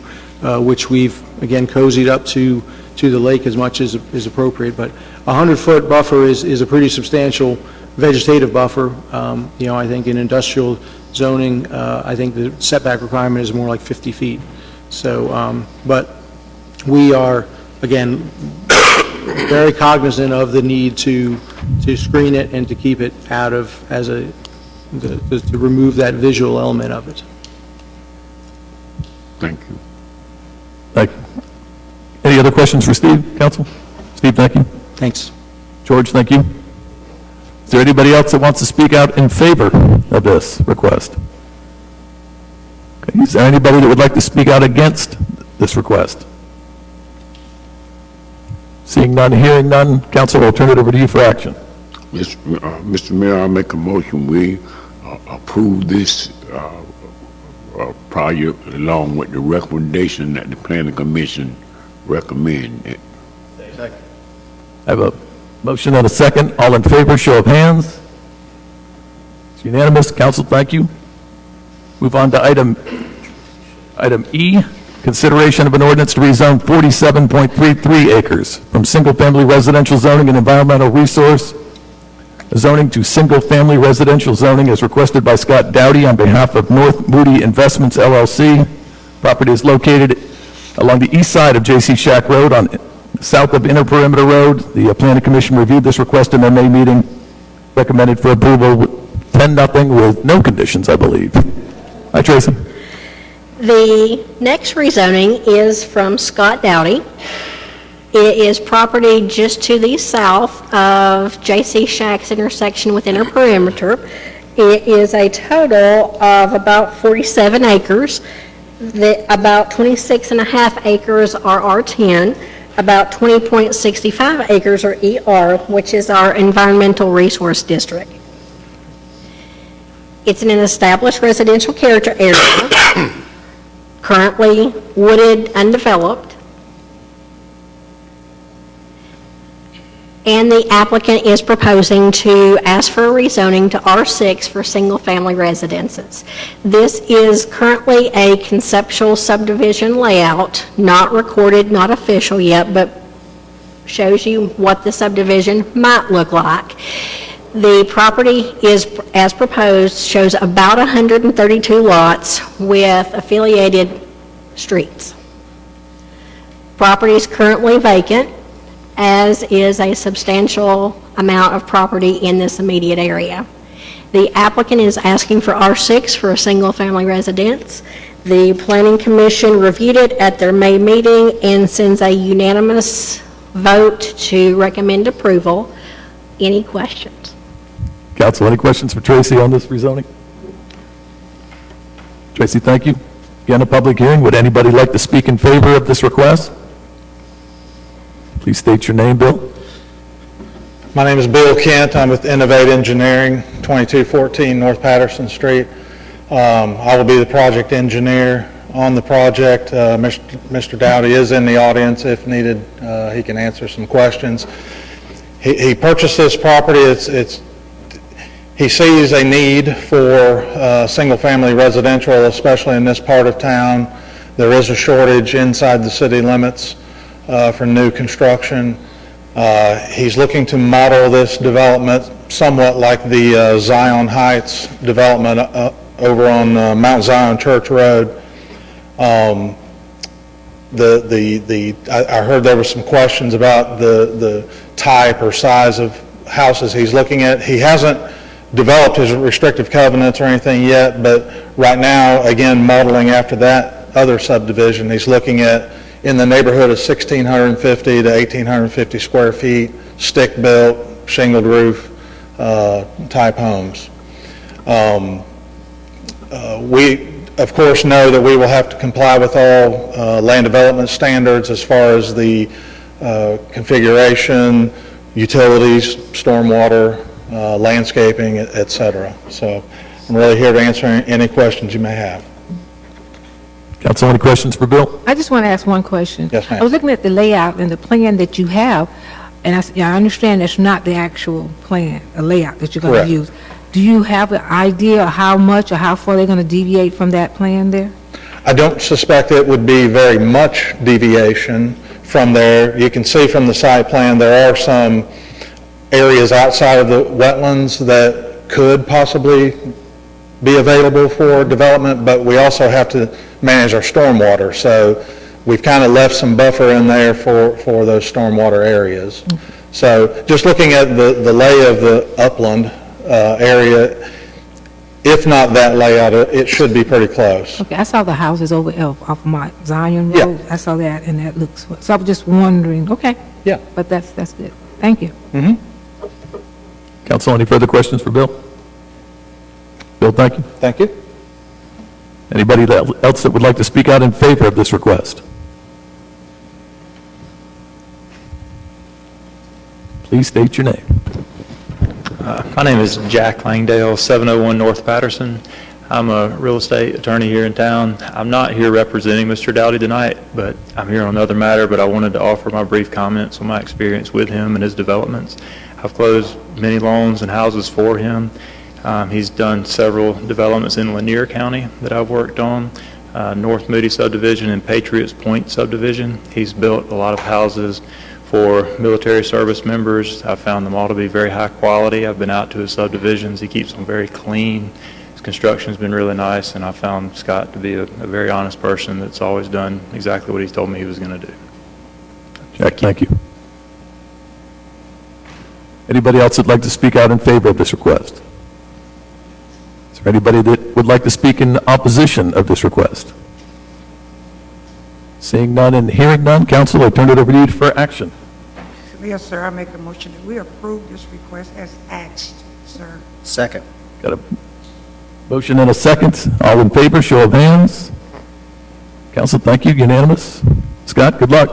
which we've again cozied up to the lake as much as is appropriate. But a 100-foot buffer is a pretty substantial vegetative buffer. I think in industrial zoning, I think the setback requirement is more like 50 feet. So, but we are again very cognizant of the need to screen it and to keep it out of to remove that visual element of it. Thank you. Thank you. Any other questions for Steve, Council? Steve, thank you. Thanks. George, thank you. Is there anybody else that wants to speak out in favor of this request? Okay. Is there anybody that would like to speak out against this request? Seeing none, hearing none, Council, I'll turn it over to you for action. Mr. Mayor, I make a motion we approve this project along with the recommendation that the Planning Commission recommend. Second. I have a motion and a second. All in favor, show of hands. It's unanimous. Council, thank you. Move on to item E. Consideration of an ordinance to rezone 47.33 acres from single-family residential zoning and environmental resource zoning to single-family residential zoning as requested by Scott Dowdy on behalf of North Moody Investments, LLC. Property is located along the east side of J.C. Shack Road on south of Inner Perimeter Road. The Planning Commission reviewed this request in their May meeting, recommended for approval 10-0 with no conditions, I believe. Hi, Tracy. The next rezoning is from Scott Dowdy. It is property just to the south of J.C. Shack's intersection with Inner Perimeter. It is a total of about 47 acres. About 26 and a half acres are R10, about 20.65 acres are ER, which is our Environmental Resource District. It's in an established residential character area, currently wooded, undeveloped, and the applicant is proposing to ask for a rezoning to R6 for single-family residences. This is currently a conceptual subdivision layout, not recorded, not official yet, but shows you what the subdivision might look like. The property is, as proposed, shows about 132 lots with affiliated streets. Property is currently vacant, as is a substantial amount of property in this immediate area. The applicant is asking for R6 for a single-family residence. The Planning Commission reviewed it at their May meeting and sends a unanimous vote to recommend approval. Any questions? Council, any questions for Tracy on this rezoning? Tracy, thank you. Again, a public hearing. Would anybody like to speak in favor of this request? Please state your name, Bill. My name is Bill Kent. I'm with Innovate Engineering, 2214 North Patterson Street. I will be the project engineer on the project. Mr. Dowdy is in the audience. If needed, he can answer some questions. He purchased this property. He sees a need for single-family residential, especially in this part of town. There is a shortage inside the city limits for new construction. He's looking to model this development somewhat like the Zion Heights development over on Mount Zion Church Road. I heard there were some questions about the type or size of houses he's looking at. He hasn't developed his restrictive covenants or anything yet, but right now, again, modeling after that other subdivision, he's looking at in the neighborhood of 1,650 to 1,850 square feet, stick-built, shingled roof type homes. We, of course, know that we will have to comply with all land development standards as far as the configuration, utilities, stormwater, landscaping, et cetera. So I'm really here to answer any questions you may have. Council, any questions for Bill? I just want to ask one question. Yes, ma'am. I was looking at the layout and the plan that you have, and I understand that's not the actual plan, a layout that you're going Correct. to use. Do you have an idea of how much or how far they're going to deviate from that plan there? I don't suspect it would be very much deviation from there. You can see from the site plan there are some areas outside of the wetlands that could possibly be available for development, but we also have to manage our stormwater. So we've kind of left some buffer in there for those stormwater areas. So just looking at the lay of the upland area, if not that layout, it should be pretty close. Okay, I saw the houses over off of my Zion Yeah. Road. I saw that, and that looks, so I was just wondering, okay. Yeah. But that's good. Thank you. Mm-hmm. Council, any further questions for Bill? Bill, thank you. Thank you. Anybody else that would like to speak out in favor of this request? Please state your name. My name is Jack Langdale, 701 North Patterson. I'm a real estate attorney here in town. I'm not here representing Mr. Dowdy tonight, but I'm here on another matter, but I wanted to offer my brief comments on my experience with him and his developments. I've closed many loans and houses for him. He's done several developments in Lanier County that I've worked on, North Moody subdivision and Patriots Point subdivision. He's built a lot of houses for military service members. I found them all to be very high quality. I've been out to his subdivisions. He keeps them very clean. His construction's been really nice, and I found Scott to be a very honest person that's always done exactly what he's told me he was going to do. Jack, thank you. Anybody else that'd like to speak out in favor of this request? Is there anybody that would like to speak in opposition of this request? Seeing none and hearing none, Council, I turn it over to you for action. Yes, sir, I make a motion that we approve this request as asked, sir. Second. Got a Motion and a second. All in favor, show of hands. Council, thank you. Unanimous. Scott, good luck.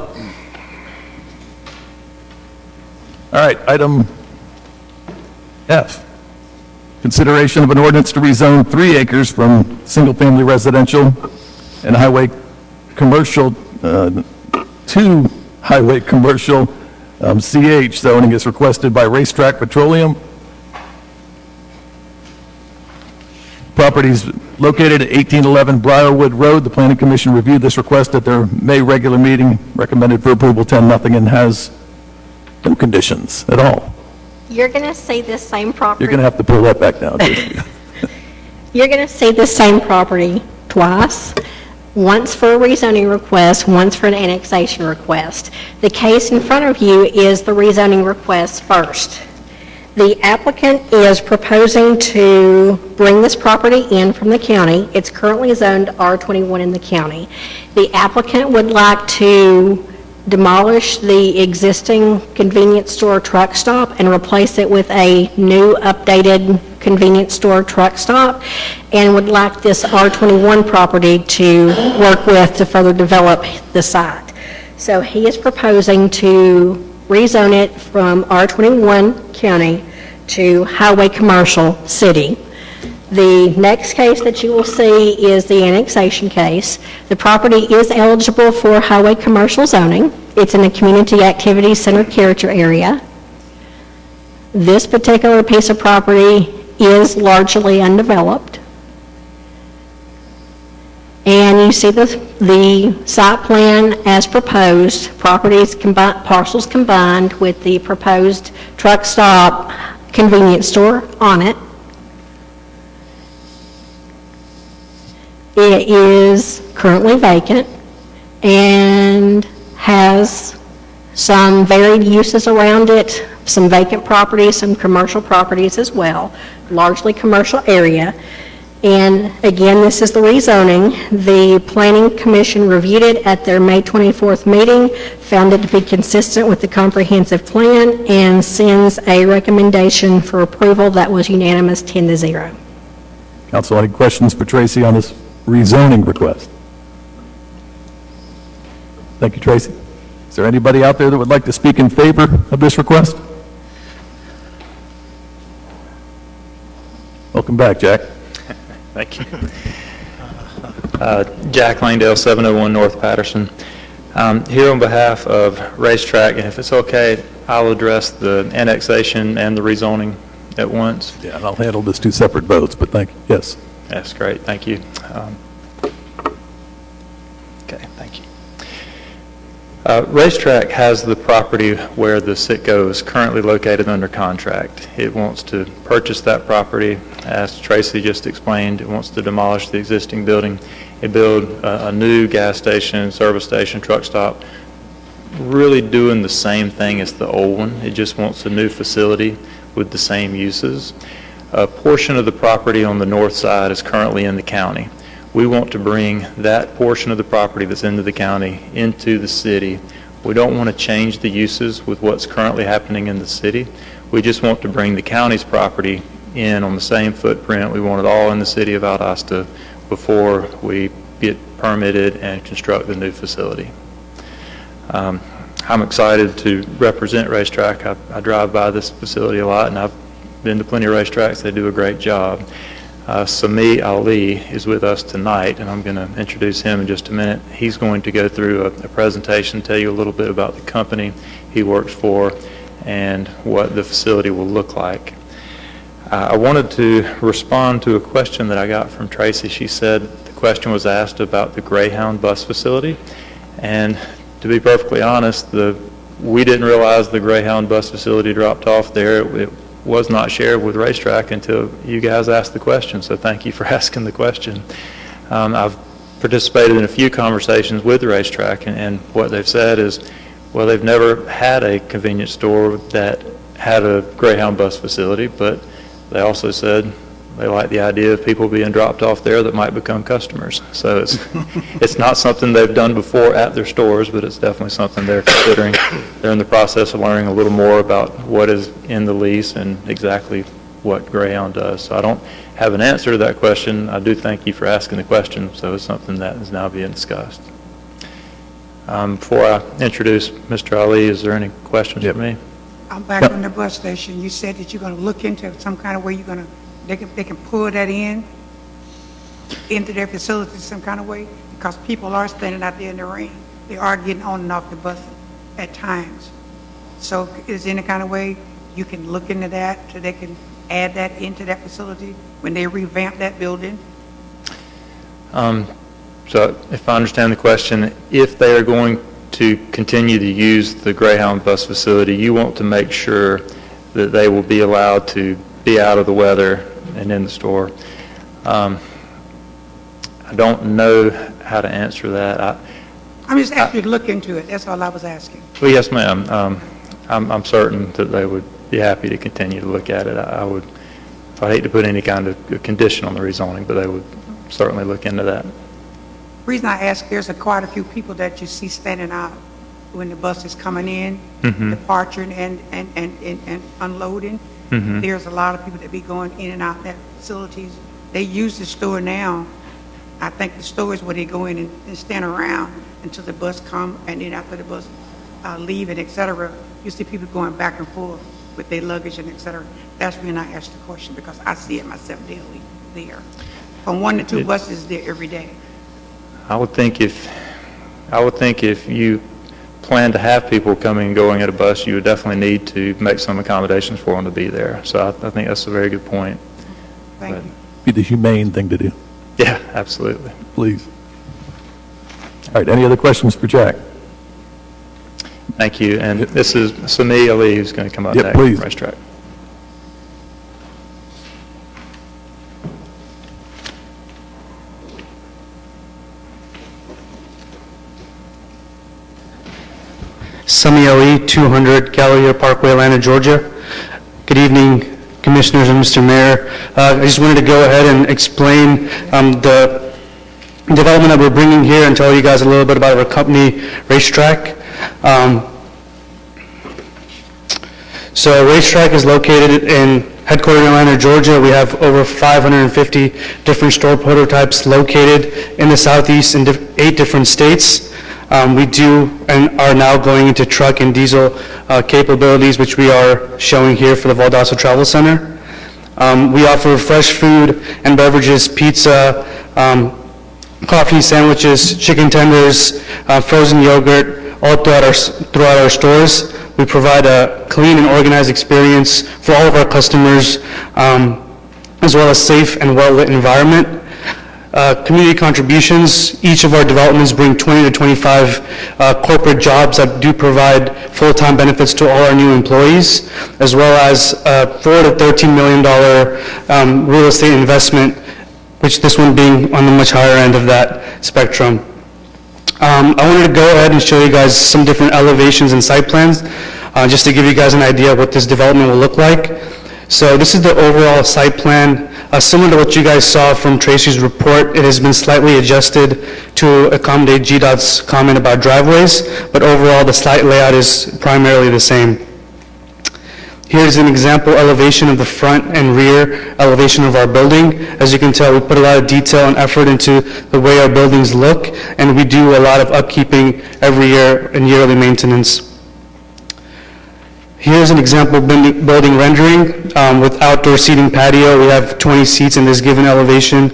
All right, item F. Consideration of an ordinance to rezone 3 acres from single-family residential and highway commercial to highway commercial CH zoning is requested by Racetrack Petroleum. Properties located at 1811 Briarwood Road. The Planning Commission reviewed this request at their May regular meeting, recommended for approval 10-0, and has no conditions at all. You're going to see this same property. You're going to have to pull that back down. You're going to see this same property twice, once for a rezoning request, once for an annexation request. The case in front of you is the rezoning request first. The applicant is proposing to bring this property in from the county. It's currently zoned R21 in the county. The applicant would like to demolish the existing convenience store truck stop and replace it with a new updated convenience store truck stop, and would like this R21 property to work with to further develop the site. So he is proposing to rezone it from R21 county to highway commercial city. The next case that you will see is the annexation case. The property is eligible for highway commercial zoning. It's in a community activity center character area. This particular piece of property is largely undeveloped. And you see the site plan as proposed, parcels combined with the proposed truck stop convenience store on it. It is currently vacant and has some varied uses around it, some vacant properties, some commercial properties as well, largely commercial area. And again, this is the rezoning. The Planning Commission reviewed it at their May 24th meeting, found it to be consistent with the comprehensive plan, and sends a recommendation for approval that was unanimous 10-0. Council, any questions for Tracy on this rezoning request? Thank you, Tracy. Is there anybody out there that would like to speak in favor of this request? Welcome back, Jack. Thank you. Jack Langdale, 701 North Patterson. Here on behalf of Racetrack, and if it's okay, I'll address the annexation and the rezoning at once. Yeah, and I'll handle this 2 separate votes, but thank you. Yes. That's great, thank you. Okay, thank you. Racetrack has the property where the Citgo is currently located under contract. It wants to purchase that property. As Tracy just explained, it wants to demolish the existing building and build a new gas station, service station, truck stop, really doing the same thing as the old one. It just wants a new facility with the same uses. A portion of the property on the north side is currently in the county. We want to bring that portion of the property that's into the county into the city. We don't want to change the uses with what's currently happening in the city. We just want to bring the county's property in on the same footprint. We want it all in the city of Valdosta before we get permitted and construct the new facility. I'm excited to represent Racetrack. I drive by this facility a lot, and I've been to plenty of racetracks. They do a great job. Sami Ali is with us tonight, and I'm going to introduce him in just a minute. He's going to go through a presentation, tell you a little bit about the company he works for and what the facility will look like. I wanted to respond to a question that I got from Tracy. She said the question was asked about the Greyhound bus facility, and to be perfectly honest, we didn't realize the Greyhound bus facility dropped off there. It was not shared with Racetrack until you guys asked the question, so thank you for asking the question. I've participated in a few conversations with the Racetrack, and what they've said is, well, they've never had a convenience store that had a Greyhound bus facility, but they also said they like the idea of people being dropped off there that might become customers. So it's not something they've done before at their stores, but it's definitely something they're considering. They're in the process of learning a little more about what is in the lease and exactly what Greyhound does. So I don't have an answer to that question. I do thank you for asking the question, so it's something that is now being discussed. Before I introduce Mr. Ali, is there any questions for me? I'm back on the bus station. You said that you're going to look into some kind of way they can pull that into their facilities some kind of way, because people are standing out there in the rain. They are getting on and off the bus at times. So is there any kind of way you can look into that so they can add that into that facility when they revamp that building? So if I understand the question, if they are going to continue to use the Greyhound bus facility, you want to make sure that they will be allowed to be out of the weather and in the store. I don't know how to answer that. I'm just asking you to look into it. That's all I was asking. Well, yes, ma'am. I'm certain that they would be happy to continue to look at it. I hate to put any kind of condition on the rezoning, but they would certainly look into that. The reason I ask, there's quite a few people that you see standing out when the bus is coming in, departing and unloading. There's a lot of people that be going in and out of that facilities. They use the store now. I think the store is where they go in and stand around until the bus come, and then after the bus leave and et cetera, you see people going back and forth with their luggage and et cetera. That's when I asked the question, because I see it myself daily there. From 1 to 2 buses there every day. I would think if you plan to have people coming and going at a bus, you would definitely need to make some accommodations for them to be there. So I think that's a very good point. Thank you. Be the humane thing to do. Yeah, absolutely. Please. All right, any other questions for Jack? Thank you. And this is Sami Ali who's going to come up next. Please. Racetrack. Sami Ali, 200 Galleria Parkway, Atlanta, Georgia. Good evening, Commissioners and Mr. Mayor. I just wanted to go ahead and explain the development that we're bringing here and tell you guys a little bit about our company, Racetrack. So Racetrack is located headquartered in Atlanta, Georgia. We have over 550 different store prototypes located in the Southeast in 8 different states. We do and are now going into truck and diesel capabilities, which we are showing here for the Valdosta Travel Center. We offer fresh food and beverages, pizza, coffee, sandwiches, chicken tenders, frozen yogurt, all throughout our stores. We provide a clean and organized experience for all of our customers, as well as safe and well-lit environment. Community contributions, each of our developments bring 20 to 25 corporate jobs that do provide full-time benefits to all our new employees, as well as a $4 to $13 million real estate investment, which this one being on the much higher end of that spectrum. I wanted to go ahead and show you guys some different elevations and site plans, just to give you guys an idea of what this development will look like. So this is the overall site plan. Similar to what you guys saw from Tracy's report, it has been slightly adjusted to accommodate GDOT's comment about driveways, but overall the site layout is primarily the same. Here's an example elevation of the front and rear elevation of our building. As you can tell, we put a lot of detail and effort into the way our buildings look, and we do a lot of upkeeping every year and yearly maintenance. Here's an example building rendering with outdoor seating patio. We have 20 seats in this given elevation,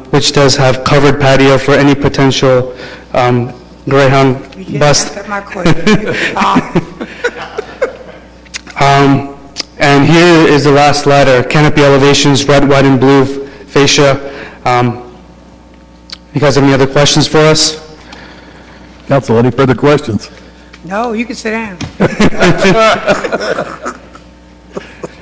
which does have covered patio for any potential Greyhound bus. That's my question. And here is the last ladder, canopy elevations, red, white, and blue fascia. You guys have any other questions for us? Council, any further questions? No, you can sit down.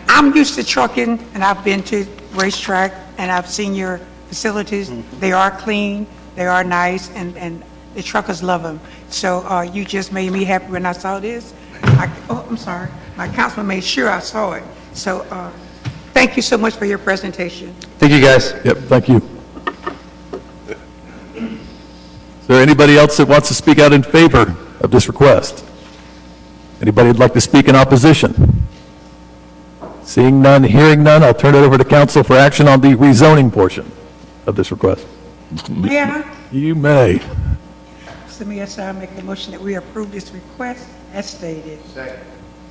I'm used to trucking, and I've been to Racetrack, and I've seen your facilities. They are clean, they are nice, and the truckers love them. So you just made me happy when I saw this. I'm sorry. My councilman made sure I saw it. So thank you so much for your presentation. Thank you, guys. Yep, thank you. Is there anybody else that wants to speak out in favor of this request? Anybody would like to speak in opposition? Seeing none, hearing none, I'll turn it over to council for action on the rezoning portion of this request. Mayor, You may. Mr. Mayor, sir, I make the motion that we approve this request as stated.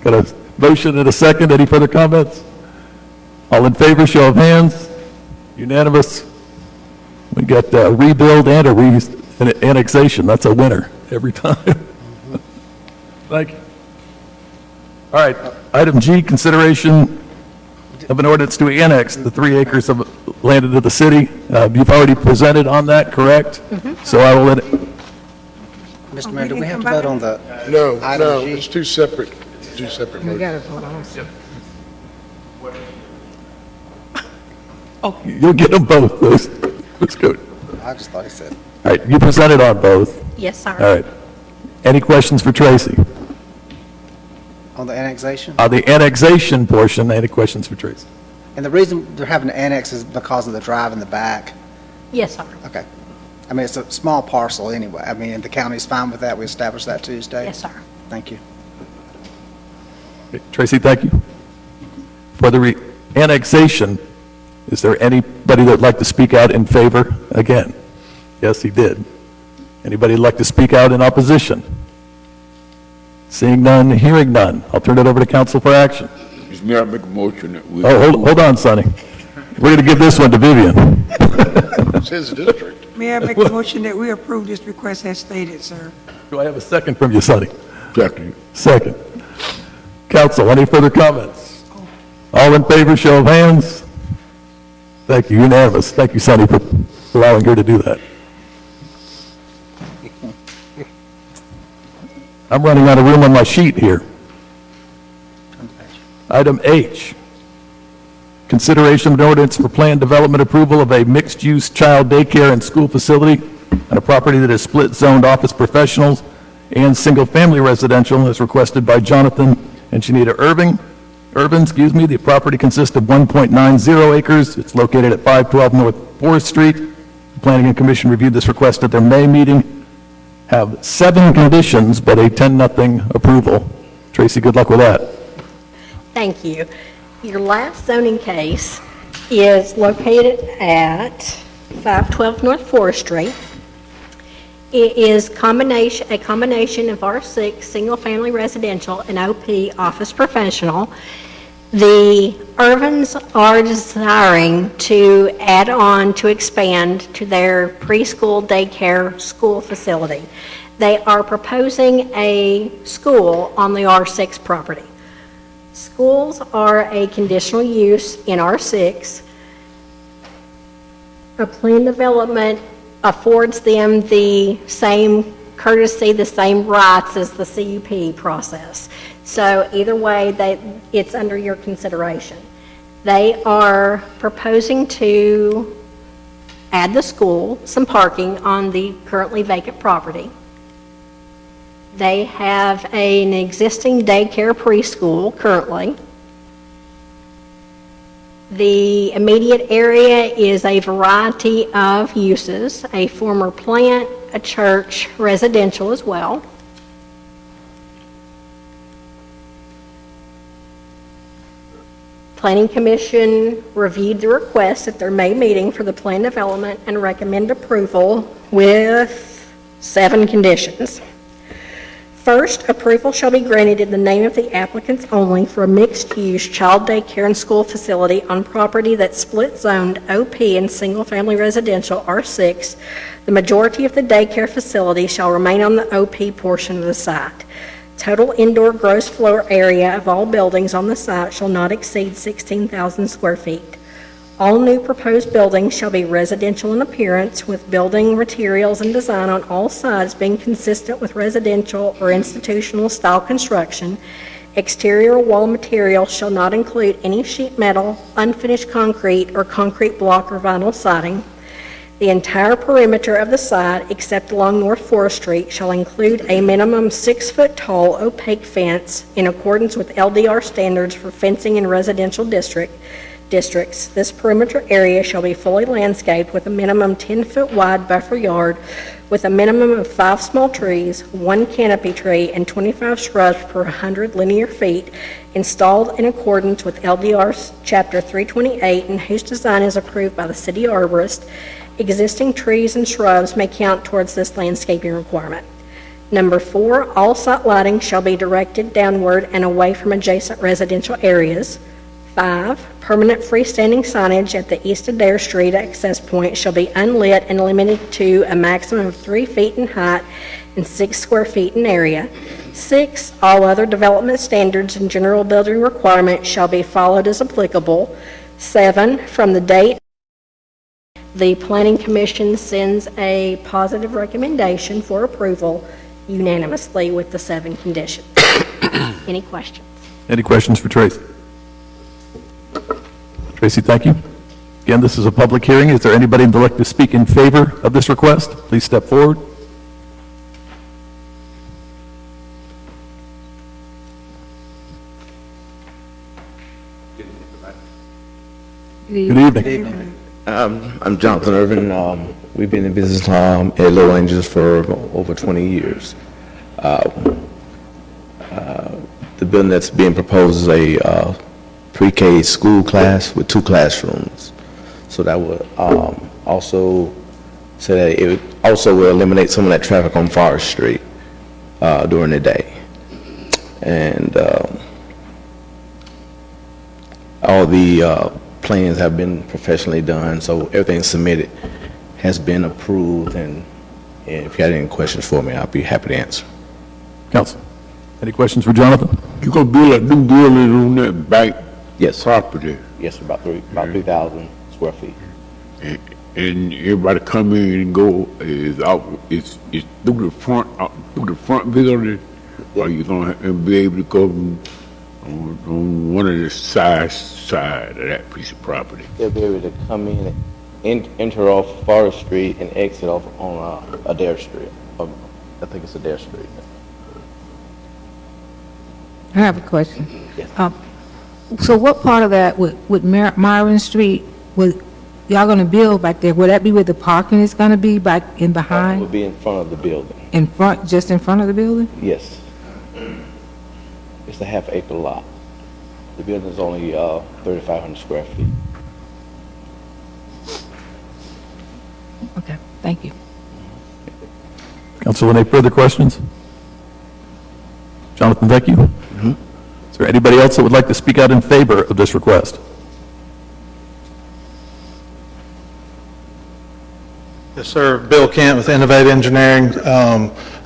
Got a motion and a second. Any further comments? All in favor, show of hands. Unanimous. We got a rebuild and an annexation. That's a winner every time. Thank you. All right, item G, consideration of an ordinance to annex the 3 acres of land into the city. You've already presented on that, correct? So I will let it. Mr. Mayor, do we have to vote on the No, item no, G? it's two separate We motions. got to vote on it. You'll get them both. Let's go. I just thought he said. All right, you presented on both. Yes, sir. All right. Any questions for Tracy? On the annexation? On the annexation portion, any questions for Tracy? And the reason they're having to annex is because of the drive in the back? Yes, sir. Okay. I mean, it's a small parcel anyway. I mean, the county's fine with that. We established that Tuesday? Yes, sir. Thank you. Okay, Tracy, thank you. For the annexation, is there anybody that would like to speak out in favor? Again, yes, he did. Anybody like to speak out in opposition? Seeing none, hearing none. I'll turn it over to council for action. Mr. Mayor, I make a motion that we... Oh, hold on, Sonny. We're going to give this one to Vivian. It's his district. Mayor, I make the motion that we approve this request as stated, sir. Do I have a second from you, Sonny? Second. Second. Council, any further comments? All in favor, show of hands. Thank you, unanimous. Thank you, Sonny, for allowing her to do that. I'm running out of room on my sheet here. Item H, consideration of an ordinance for planned development approval of a mixed-use child daycare and school facility on a property that is split-zoned office professionals and single-family residential, as requested by Jonathan and Shanita Irvin. The property consists of 1.90 acres. It's located at 512 North 4th Street. The Planning and Commission reviewed this request at their May meeting. Have 7 conditions, but a 10-0 approval. Tracy, good luck with that. Thank you. Your last zoning case is located at 512 North 4th Street. It is a combination of R6, single-family residential, and OP, office professional. The Irvins are desiring to add on to expand to their preschool daycare school facility. They are proposing a school on the R6 property. Schools are a conditional use in R6. A plan development affords them the same courtesy, the same rights as the CUP process. So either way, it's under your consideration. They are proposing to add the school, some parking on the currently vacant property. They have an existing daycare preschool currently. The immediate area is a variety of uses, a former plant, a church, residential as well. Planning Commission reviewed the request at their May meeting for the plan development and recommend approval with 7 conditions. First, approval shall be granted in the name of the applicants only for a mixed-use child daycare and school facility on property that's split-zoned OP and single-family residential R6. The majority of the daycare facility shall remain on the OP portion of the site. Total indoor gross floor area of all buildings on the site shall not exceed 16,000 square feet. All new proposed buildings shall be residential in appearance, with building materials and design on all sides being consistent with residential or institutional style construction. Exterior wall material shall not include any sheet metal, unfinished concrete, or concrete block or vinyl siding. The entire perimeter of the site, except along North 4th Street, shall include a minimum 6-foot-tall opaque fence in accordance with LDR standards for fencing in residential districts. This perimeter area shall be fully landscaped with a minimum 10-foot wide buffer yard with a minimum of 5 small trees, 1 canopy tree, and 25 shrubs per 100 linear feet, installed in accordance with LDR Chapter 328, and whose design is approved by the city arborist. Existing trees and shrubs may count towards this landscaping requirement. Number 4, all site lighting shall be directed downward and away from adjacent residential areas. 5, permanent freestanding signage at the East Adair Street access point shall be unlit and limited to a maximum of 3 feet in height and 6 square feet in area. 6, all other development standards and general building requirements shall be followed as applicable. 7, from the date the Planning Commission sends a positive recommendation for approval unanimously with the 7 conditions. Any questions? Any questions for Tracy? Tracy, thank you. Again, this is a public hearing. Is there anybody who would like to speak in favor of this request? Please step forward. Good evening. I'm Jonathan Irvin. We've been in business at Low Angels for over 20 years. The building that's being proposed is a pre-K school class with 2 classrooms. So that would also say that it also will eliminate some of that traffic on Forest Street during the day. And all the plans have been professionally done, so everything submitted has been approved, and if you had any questions for me, I'll be happy to answer. Council, any questions for Jonathan? You gonna build a new building on that back Yes. property? Yes, about 3,000 square feet. And everybody come in and go, is out, it's through the front, through the front building? Or you gonna be able to go on one of the side of that piece of property? They'll be able to come in and enter off Forest Street and exit off on Adair Street. I think it's Adair Street. I have a question. So what part of that with Myron Street, would y'all gonna build back there? Would that be where the parking is gonna be, back in It behind? would be in front of the building. In front, just in front of the building? Yes. It's a half-acre lot. The building is only 3,500 square feet. Okay, thank you. Council, any further questions? Jonathan, thank you. Is there anybody else that would like to speak out in favor of this request? Yes, sir. Bill Kent with Innovate Engineering.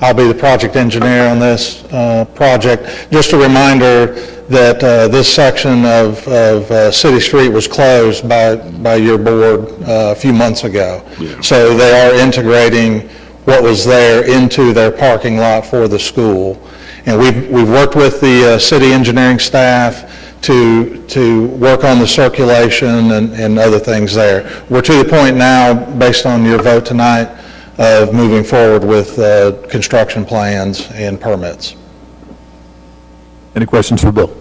I'll be the project engineer on this project. Just a reminder that this section of City Street was closed by your board a few months ago. Yeah. So they are integrating what was there into their parking lot for the school. And we've worked with the city engineering staff to work on the circulation and other things there. We're to the point now, based on your vote tonight, of moving forward with construction plans and permits. Any questions for Bill?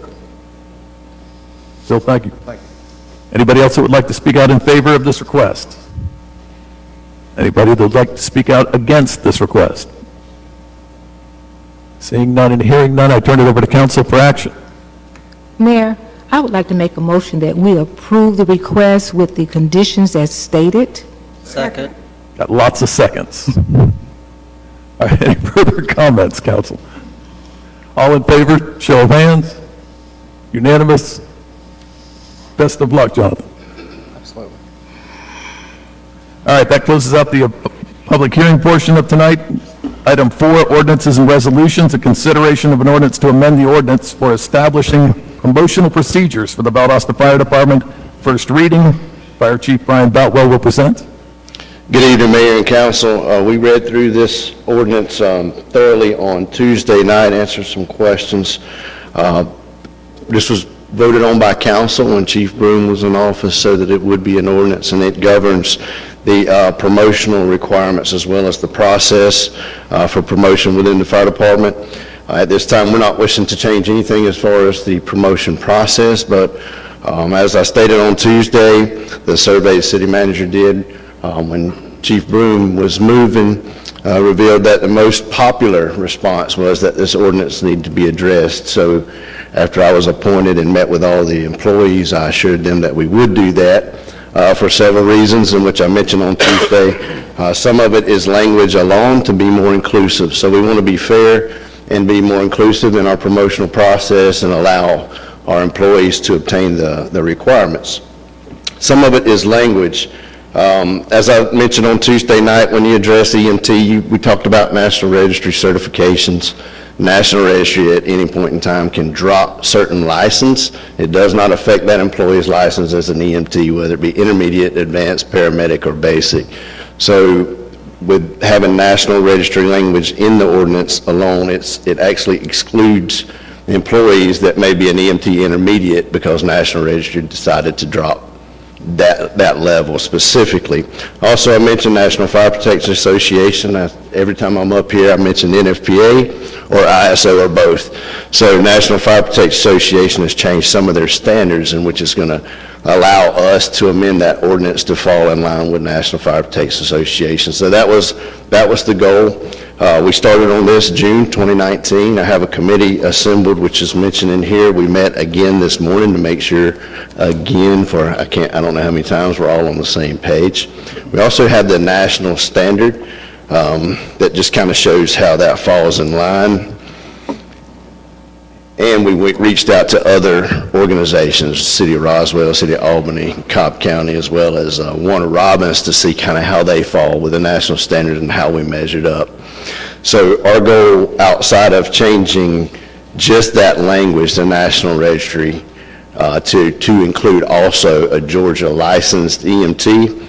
Bill, thank you. Anybody else that would like to speak out in favor of this request? Anybody that would like to speak out against this request? Seeing none and hearing none, I turn it over to council for action. Mayor, I would like to make a motion that we approve the request with the conditions as stated. Second. Got lots of seconds. All right, any further comments, council? All in favor, show of hands. Unanimous. Best of luck, Jonathan. Absolutely. All right, that closes out the public hearing portion of tonight. Item 4, ordinances and resolutions, a consideration of an ordinance to amend the ordinance for establishing promotional procedures for the Valdosta Fire Department. First reading. Fire Chief Brian Boutwell will present. Good evening, Mayor and Council. We read through this ordinance thoroughly on Tuesday night, answered some questions. This was voted on by council when Chief Broom was in office, so that it would be an ordinance, and it governs the promotional requirements as well as the process for promotion within the fire department. At this time, we're not wishing to change anything as far as the promotion process, but as I stated on Tuesday, the survey the city manager did when Chief Broom was moving revealed that the most popular response was that this ordinance needed to be addressed. So after I was appointed and met with all the employees, I assured them that we would do that for several reasons, in which I mentioned on Tuesday. Some of it is language alone to be more inclusive. So we want to be fair and be more inclusive in our promotional process and allow our employees to obtain the requirements. Some of it is language. As I mentioned on Tuesday night, when you address EMT, we talked about National Registry certifications. National Registry at any point in time can drop certain license. It does not affect that employee's license as an EMT, whether it be intermediate, advanced, paramedic, or basic. So with having National Registry language in the ordinance alone, it actually excludes employees that may be an EMT intermediate because National Registry decided to drop that level specifically. Also, I mentioned National Fire Protection Association. Every time I'm up here, I mention NFPA or ISO or both. So National Fire Protection Association has changed some of their standards, in which is going to allow us to amend that ordinance to fall in line with National Fire Protection Association. So that was the goal. We started on this June 2019. I have a committee assembled, which is mentioned in here. We met again this morning to make sure, again, I don't know how many times, we're all on the same page. We also have the national standard that just kind of shows how that falls in line. And we reached out to other organizations, City of Roswell, City of Albany, Cobb County, as well as Warner Robins, to see kind of how they fall with the national standard and how we measured up. So our goal, outside of changing just that language, the National Registry, to include also a Georgia licensed EMT.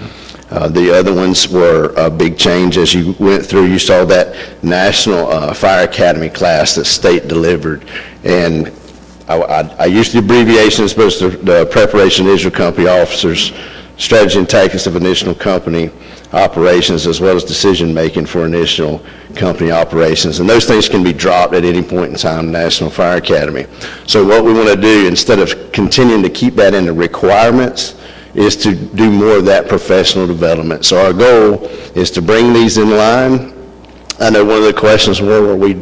The other ones were a big change. As you went through, you saw that National Fire Academy class that state delivered. And I used the abbreviation as opposed to the Preparation Initial Company Officers, Strategy and Tactics of Initial Company Operations, as well as decision-making for initial company operations. And those things can be dropped at any point in time in National Fire Academy. So what we want to do, instead of continuing to keep that in the requirements, is to do more of that professional development. So our goal is to bring these in line. I know one of the questions were we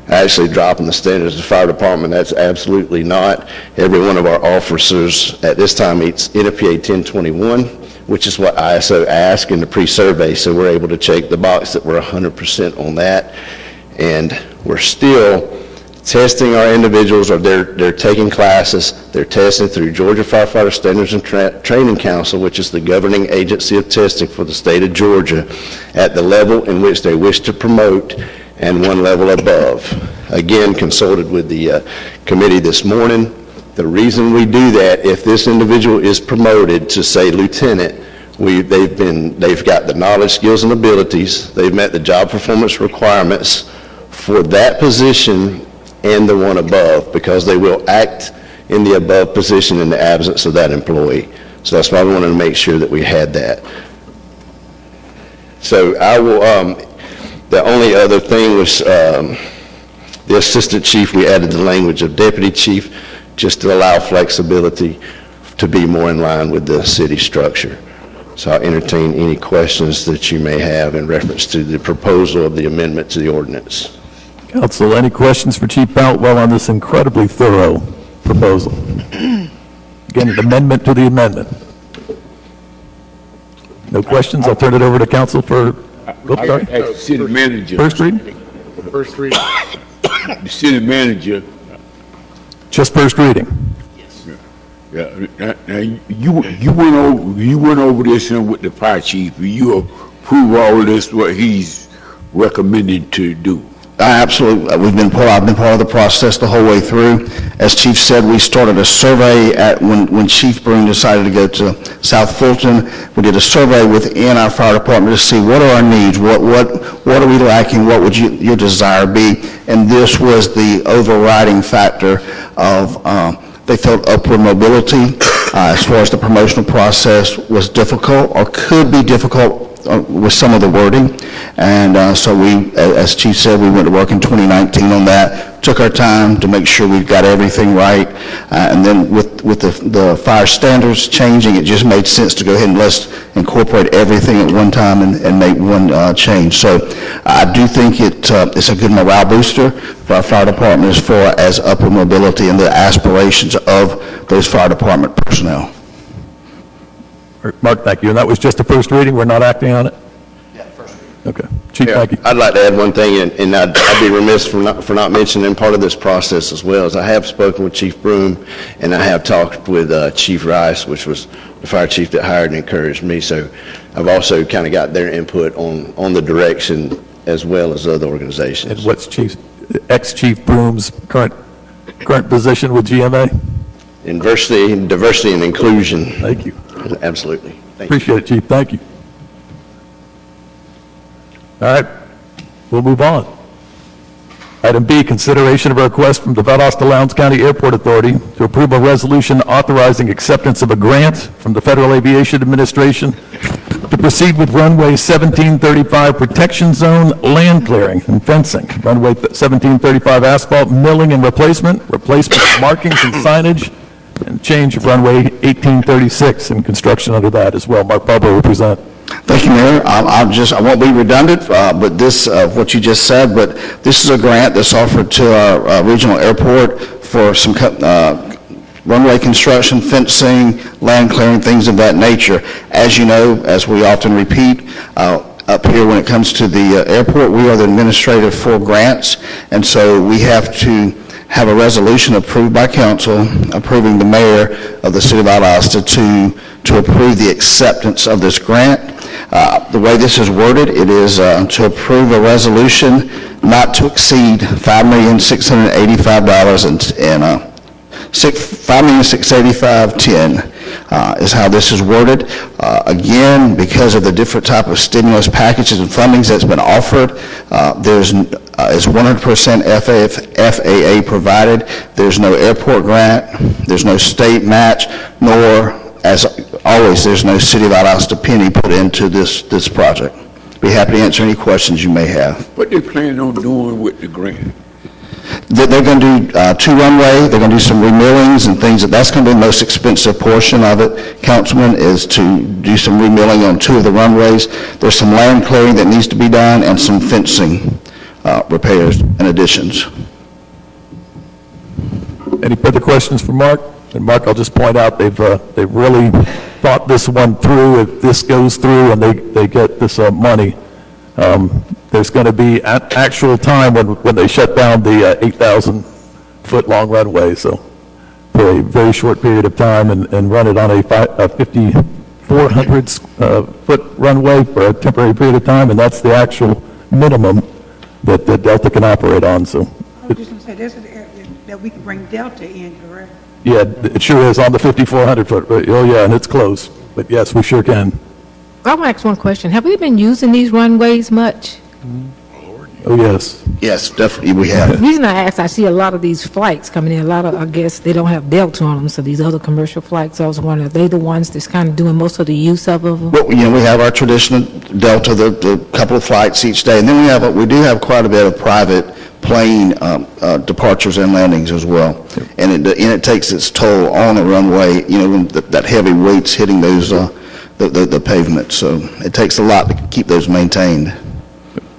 actually dropping the standards of the fire department? That's absolutely not. Every one of our officers at this time meets NFPA 1021, which is what ISO asked in the pre-survey. So we're able to check the box that we're 100% on that. And we're still testing our individuals, or they're taking classes, they're testing through Georgia Firefighter Standards and Training Council, which is the governing agency of testing for the state of Georgia, at the level in which they wish to promote and one level above. Again, consulted with the committee this morning. The reason we do that, if this individual is promoted to, say, lieutenant, they've got the knowledge, skills, and abilities, they've met the job performance requirements for that position and the one above, because they will act in the above position in the absence of that employee. So that's why we wanted to make sure that we had that. So I will, the only other thing was the assistant chief. We added the language of deputy chief just to allow flexibility to be more in line with the city structure. So I'll entertain any questions that you may have in reference to the proposal of the amendment to the ordinance. Council, any questions for Chief Boutwell on this incredibly thorough proposal? Again, an amendment to the amendment. No questions? I'll turn it over to council for, City manager. First reading? First reading. The city manager. Just first reading. Yeah. Now, you went over this with the fire chief. You approve all this, what he's recommending to do. Absolutely. I've been part of the process the whole way through. As Chief said, we started a survey when Chief Broom decided to go to South Fulton. We did a survey within our fire department to see what are our needs, what are we lacking, what would your desire be, and this was the overriding factor of they felt upward mobility as far as the promotional process was difficult or could be difficult with some of the wording. And so we, as Chief said, we went to work in 2019 on that, took our time to make sure we've got everything right. And then with the fire standards changing, it just made sense to go ahead and let's incorporate everything at one time and make one change. So I do think it's a good morale booster for our fire department as far as upward mobility and the aspirations of those fire department personnel. Mark, thank you. And that was just a first reading? We're not acting on it? Yeah, first reading. Okay. Chief, thank you. I'd like to add one thing, and I'd be remiss for not mentioning part of this process as well, as I have spoken with Chief Broom, and I have talked with Chief Rice, which was the fire chief that hired and encouraged me. So I've also kind of got their input on the direction as well as other organizations. And what's ex-Chief Broom's current position with GMA? In diversity and inclusion. Thank you. Absolutely. Thank Appreciate it, Chief. Thank you. All right, we'll move on. Item B, consideration of a request from the Valdosta Lowndes County Airport Authority to approve a resolution authorizing acceptance of a grant from the Federal Aviation Administration to proceed with runway 1735 protection zone land clearing and fencing, runway 1735 asphalt milling and replacement of markings and signage, and change of runway 1836 and construction under that as well. Mark Barber will present. Thank you, Mayor. I won't be redundant, but this, what you just said, but this is a grant that's offered to our regional airport for some runway construction, fencing, land clearing, things of that nature. As you know, as we often repeat, up here when it comes to the airport, we are the administrator for grants, and so we have to have a resolution approved by council approving the mayor of the city of Valdosta to approve the acceptance of this grant. The way this is worded, it is to approve a resolution not to exceed $5,685.10 is how this is worded. Again, because of the different type of stimulus packages and fundings that's been offered, is 100% FAA provided. There's no airport grant, there's no state match, nor, as always, there's no City of Valdosta penny put into this project. Be happy to answer any questions you may have. What they plan on doing with the grant? They're going to do two runway, they're going to do some remillings and things. That's going to be the most expensive portion of it, Councilman, is to do some remilling on two of the runways. There's some land clearing that needs to be done and some fencing repairs and additions. Any further questions for Mark? And Mark, I'll just point out they've really thought this one through. If this goes through and they get this money, there's going to be an actual time when they shut down the 8,000-foot long runway. So for a very short period of time and run it on a 5,400-foot runway for a temporary period of time, and that's the actual minimum that Delta can operate on. So I was just going to say, there's an area that we can bring Delta in, correct? yeah, it sure is on the 5,400-foot. Oh yeah, and it's close. But yes, we sure can. I want to ask one question. Have we been using these runways much? Oh, yes. Yes, definitely we have. The reason I asked, I see a lot of these flights coming in. A lot of, I guess, they don't have Delta on them, so these other commercial flights, I was wondering, are they the ones that's kind of doing most of the use of them? Well, we have our traditional Delta, the couple of flights each day, and then we do have quite a bit of private plane departures and landings as well. And it takes its toll on the runway, when that heavy weight's hitting those the pavement. So it takes a lot to keep those maintained.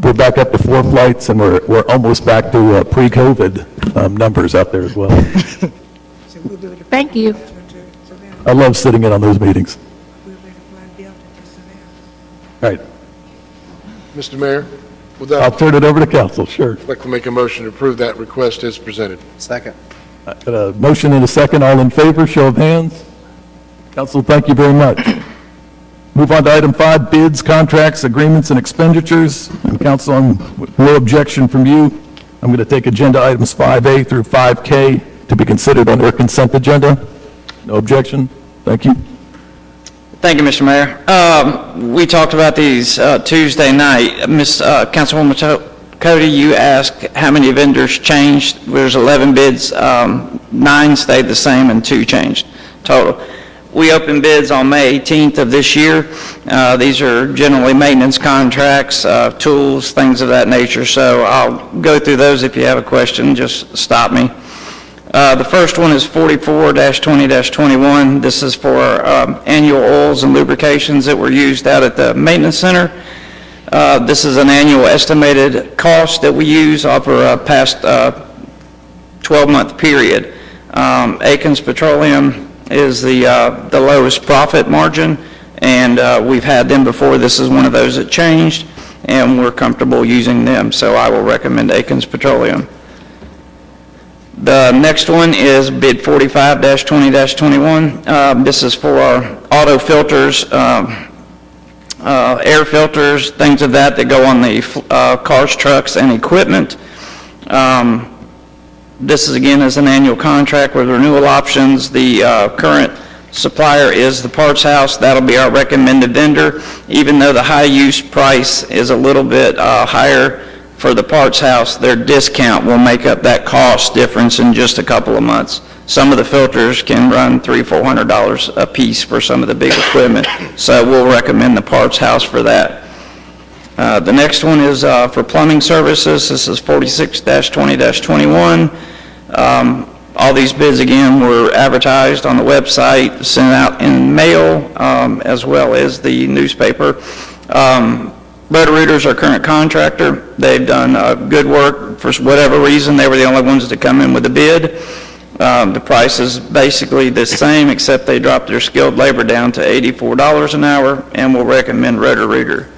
We're back up to 4 flights, and we're almost back to pre-COVID numbers out there as well. Thank you. I love sitting in on those meetings. All right. Mr. Mayor, I'll turn it over to council, sure. I'd like to make a motion to approve that request as presented. Second. Got a motion and a second. All in favor, show of hands. Council, thank you very much. Move on to item 5, bids, contracts, agreements, and expenditures. And council, with no objection from you, I'm going to take agenda items 5A through 5K to be considered under a consent agenda. No objection. Thank you. Thank you, Mr. Mayor. We talked about these Tuesday night. Councilwoman Cody, you asked how many vendors changed. There's 11 bids, 9 stayed the same, and 2 changed total. We opened bids on May 18th of this year. These are generally maintenance contracts, tools, things of that nature, so I'll go through those. If you have a question, just stop me. The first one is 44-20-21. This is for annual oils and lubrications that were used out at the maintenance center. This is an annual estimated cost that we use over a past 12-month period. Aikens Petroleum is the lowest profit margin, and we've had them before. This is one of those that changed, and we're comfortable using them, so I will recommend Aikens Petroleum. The next one is bid 45-20-21. This is for our auto filters, air filters, things of that go on the cars, trucks, and equipment. This is again is an annual contract with renewal options. The current supplier is the Parts House. That'll be our recommended vendor. Even though the high use price is a little bit higher for the Parts House, their discount will make up that cost difference in just a couple of months. Some of the filters can run $300-400 a piece for some of the big equipment, so we'll recommend the Parts House for that. The next one is for plumbing services. This is 46-20-21. All these bids, again, were advertised on the website, sent out in mail, as well as the newspaper. Roto-Rooter's our current contractor. They've done good work. For whatever reason, they were the only ones to come in with a bid. The price is basically the same, except they dropped their skilled labor down to $84 an hour, and we'll recommend Roto-Rooter.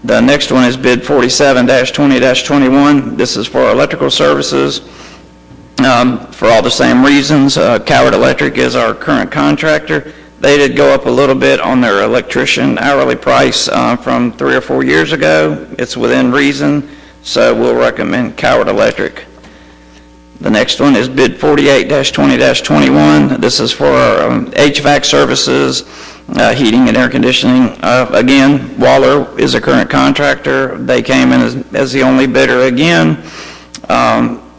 The next one is bid 47-20-21. This is for our electrical services. For all the same reasons, Coward Electric is our current contractor. They did go up a little bit on their electrician hourly price from 3 or 4 years ago. It's within reason, so we'll recommend Coward Electric. The next one is bid 48-20-21. This is for our HVAC services, heating and air conditioning. Again, Waller is a current contractor. They came in as the only bidder again.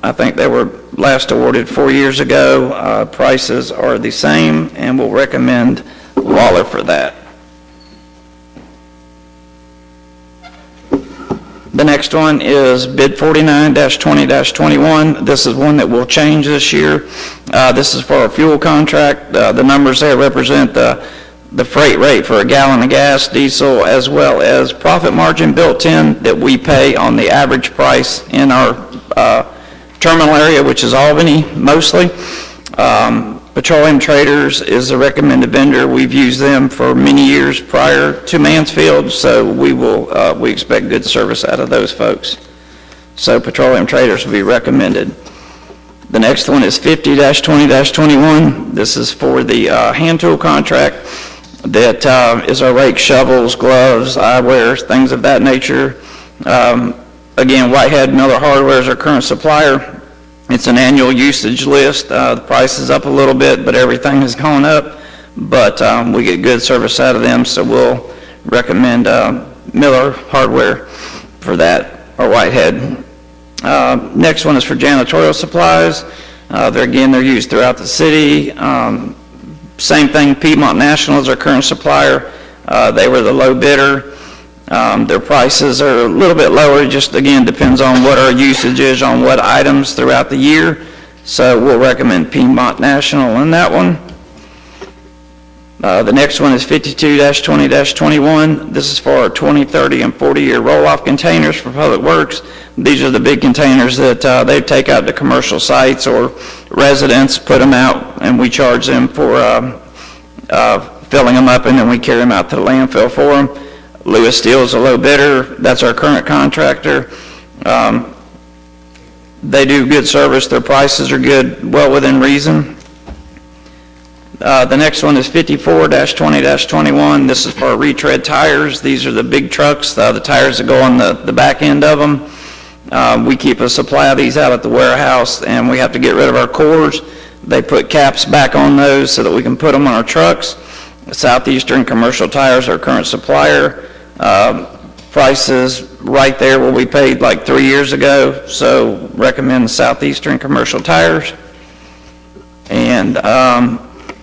I think they were last awarded 4 years ago. Prices are the same, and we'll recommend Waller for that. The next one is bid 49-20-21. This is one that will change this year. This is for our fuel contract. The numbers there represent the freight rate for a gallon of gas, diesel, as well as profit margin built in that we pay on the average price in our terminal area, which is Albany mostly. Petroleum Traders is a recommended vendor. We've used them for many years prior to Mansfield, so we expect good service out of those folks. So Petroleum Traders will be recommended. The next one is 50-20-21. This is for the hand tool contract that is our rake, shovels, gloves, eyewear, things of that nature. Again, Whitehead Miller Hardware is our current supplier. It's an annual usage list. The price is up a little bit, but everything has gone up. But we get good service out of them, so we'll recommend Miller Hardware for that, or Whitehead. Next one is for janitorial supplies. They're used throughout the city. Same thing, Piedmont National is our current supplier. They were the low bidder. Their prices are a little bit lower, just again depends on what our usage is on what items throughout the year. So we'll recommend Piedmont National on that one. The next one is 52-20-21. This is for our 20, 30, and 40-year roll-off containers for Public Works. These are the big containers that they take out to commercial sites or residents, put them out, and we charge them for filling them up, and then we carry them out to the landfill for them. Lewis Steel is a low bidder. That's our current contractor. They do good service. Their prices are good, well within reason. The next one is 54-20-21. This is for our retread tires. These are the big trucks, the tires that go on the back end of them. We keep a supply of these out at the warehouse, and we have to get rid of our cores. They put caps back on those so that we can put them on our trucks. Southeastern Commercial Tires, our current supplier. Prices right there will be paid like 3 years ago, so recommend Southeastern Commercial Tires. And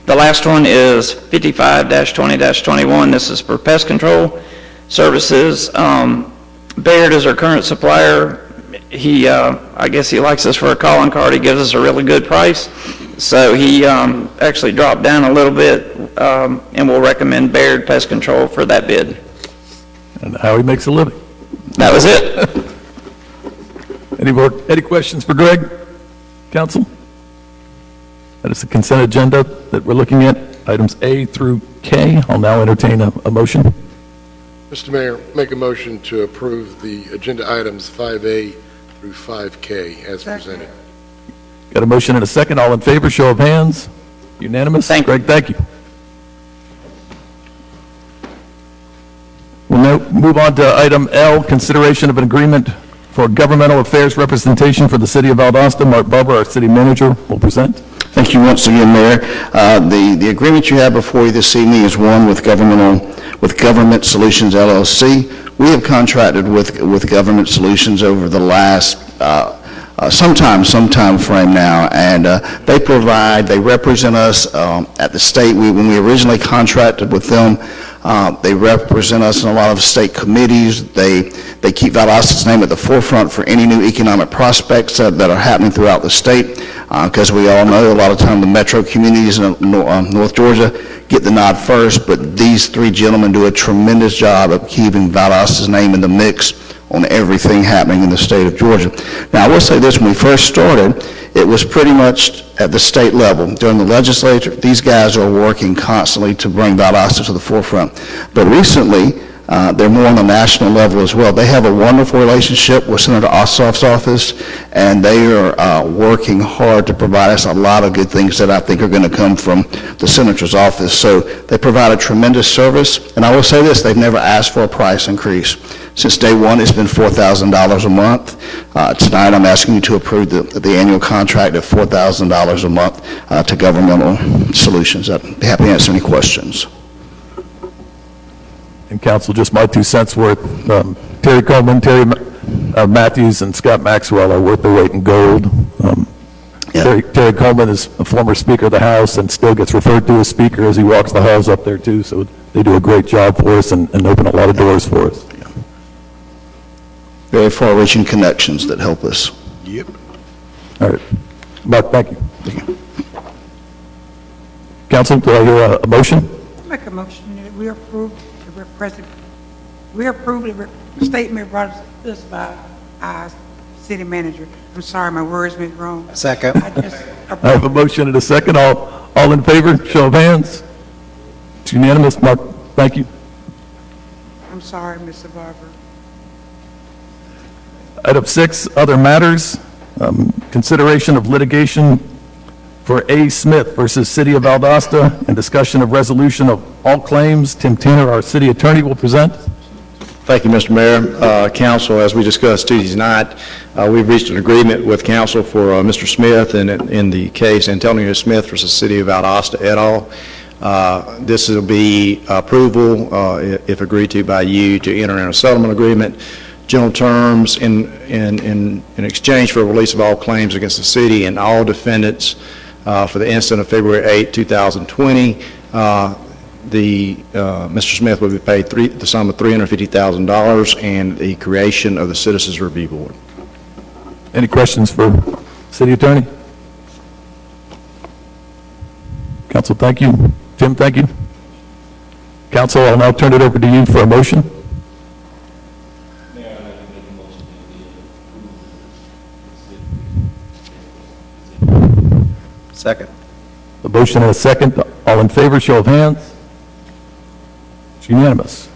The last one is 55-20-21. This is for pest control services. Baird is our current supplier. He, I guess he likes us for a calling card. He gives us a really good price. So he actually dropped down a little bit, and we'll recommend Baird Pest Control for that bid. And how he makes a living. That was it. Any questions for Greg? Council? That is the consent agenda that we're looking at, items A through K. I'll now entertain a motion. Mr. Mayor, make a motion to approve the agenda items 5A through 5K as presented. Got a motion and a second. All in favor, show of hands. Unanimous? Greg, thank you. We'll now move on to item L, consideration of an agreement for governmental affairs representation for the city of Valdosta. Mark Barber, our city manager, will present. Thank you once again, Mayor. The agreement you have before you this evening is one with Government Solutions LLC. We have contracted with Government Solutions over the last some time frame now, and they represent us at the state. When we originally contracted with them, they represent us in a lot of state committees. They keep Valdosta's name at the forefront for any new economic prospects that are happening throughout the state, because we all know a lot of time the metro communities in North Georgia get the nod first, but these three gentlemen do a tremendous job of keeping Valdosta's name in the mix on everything happening in the state of Georgia. Now, I will say this, when we first started, it was pretty much at the state level. During the legislature, these guys are working constantly to bring Valdosta to the forefront. But recently, they're more on the national level as well. They have a wonderful relationship with Senator Ossoff's office, and they are working hard to provide us a lot of good things that I think are going to come from the senator's office. So they provide a tremendous service, and I will say this, they've never asked for a price increase. Since day one, it's been $4,000 a month. Tonight, I'm asking you to approve the annual contract of $4,000 a month to Governmental Solutions. I'd be happy to answer any questions. And council, just my 2 cents worth. Terry Coleman, Terry Matthews, and Scott Maxwell are worth their weight in gold. Terry Coleman is a former Speaker of the House and still gets referred to as Speaker as he walks the halls up there too. So they do a great job for us and open a lot of doors for us. Very far-reaching connections that help us. Yep. All right. Mark, thank you. Council, do I hear a motion? Make a motion that we approve the statement brought to us by our city manager. I'm sorry, my words went wrong. Second. I have a motion and a second. All in favor, show of hands. It's unanimous. Mark, thank you. I'm sorry, Mr. Barber. Item 6, other matters. Consideration of litigation for A. Smith versus City of Valdosta and discussion of resolution of all claims. Tim Tanner, our city attorney, will present. Thank you, Mr. Mayor. Council, as we discussed Tuesday night, we've reached an agreement with council for Mr. Smith in the case Antonio Smith versus City of Valdosta et al. This will be approval, if agreed to by you, to enter in a settlement agreement. General terms in exchange for a release of all claims against the city and all defendants for the incident of February 8, 2020. Mr. Smith will be paid the sum of $350,000 and the creation of the Citizens Review Board. Any questions for City Attorney? Council, thank you. Tim, thank you. Council, I'll now turn it over to you for a motion. Second. A motion and a second. All in favor, show of hands. It's unanimous.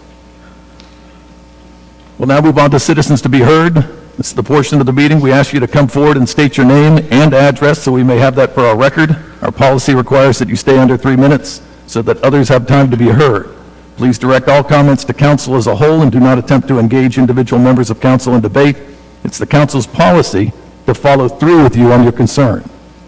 We'll now move on to citizens to be heard. This is the portion of the meeting we ask you to come forward and state your name and address so we may have that for our record. Our policy requires that you stay under 3 minutes so that others have time to be heard. Please direct all comments to council as a whole and do not attempt to engage individual members of council in debate. It's the council's policy to follow through with you on your concern.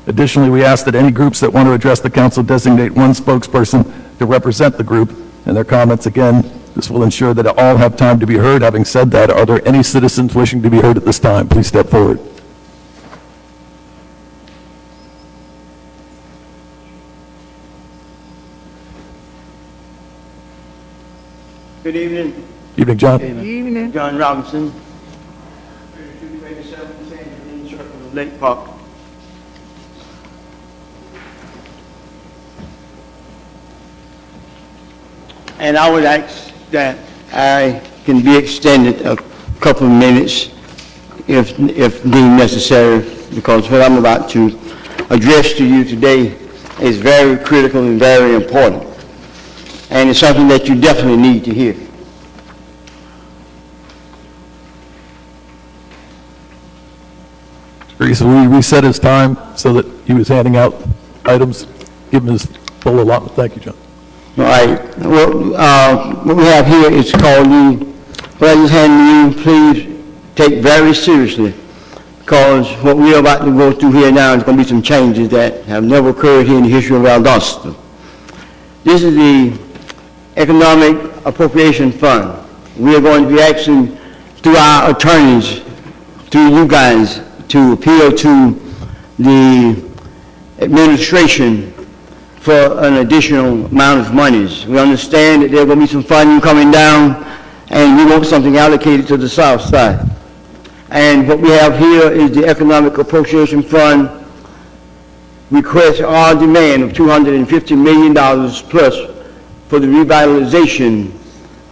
Additionally, we ask that any groups that want to address the council designate one spokesperson to represent the group and their comments. Again, this will ensure that all have time to be heard. Having said that, are there any citizens wishing to be heard at this time? Please step forward. Good evening. Evening, John. Evening. John Robinson. Lake Park. And I would ask that I can be extended a couple of minutes if deemed necessary, because what I'm about to address to you today is very critical and very important. And it's something that you definitely need to hear. So we reset his time so that he was handing out items. Give him his full allotment. Thank you, John. All right. What we have here is called what I just handed you, please take very seriously, because what we're about to go through here now is going to be some changes that have never occurred here in the history of Valdosta. This is the Economic Appropriation Fund. We are going to be asking through our attorneys, through you guys, to appeal to the administration for an additional amount of monies. We understand that there are going to be some funding coming down, and we want something allocated to the south side. And what we have here is the Economic Appropriation Fund request our demand of $250 million plus for the revitalization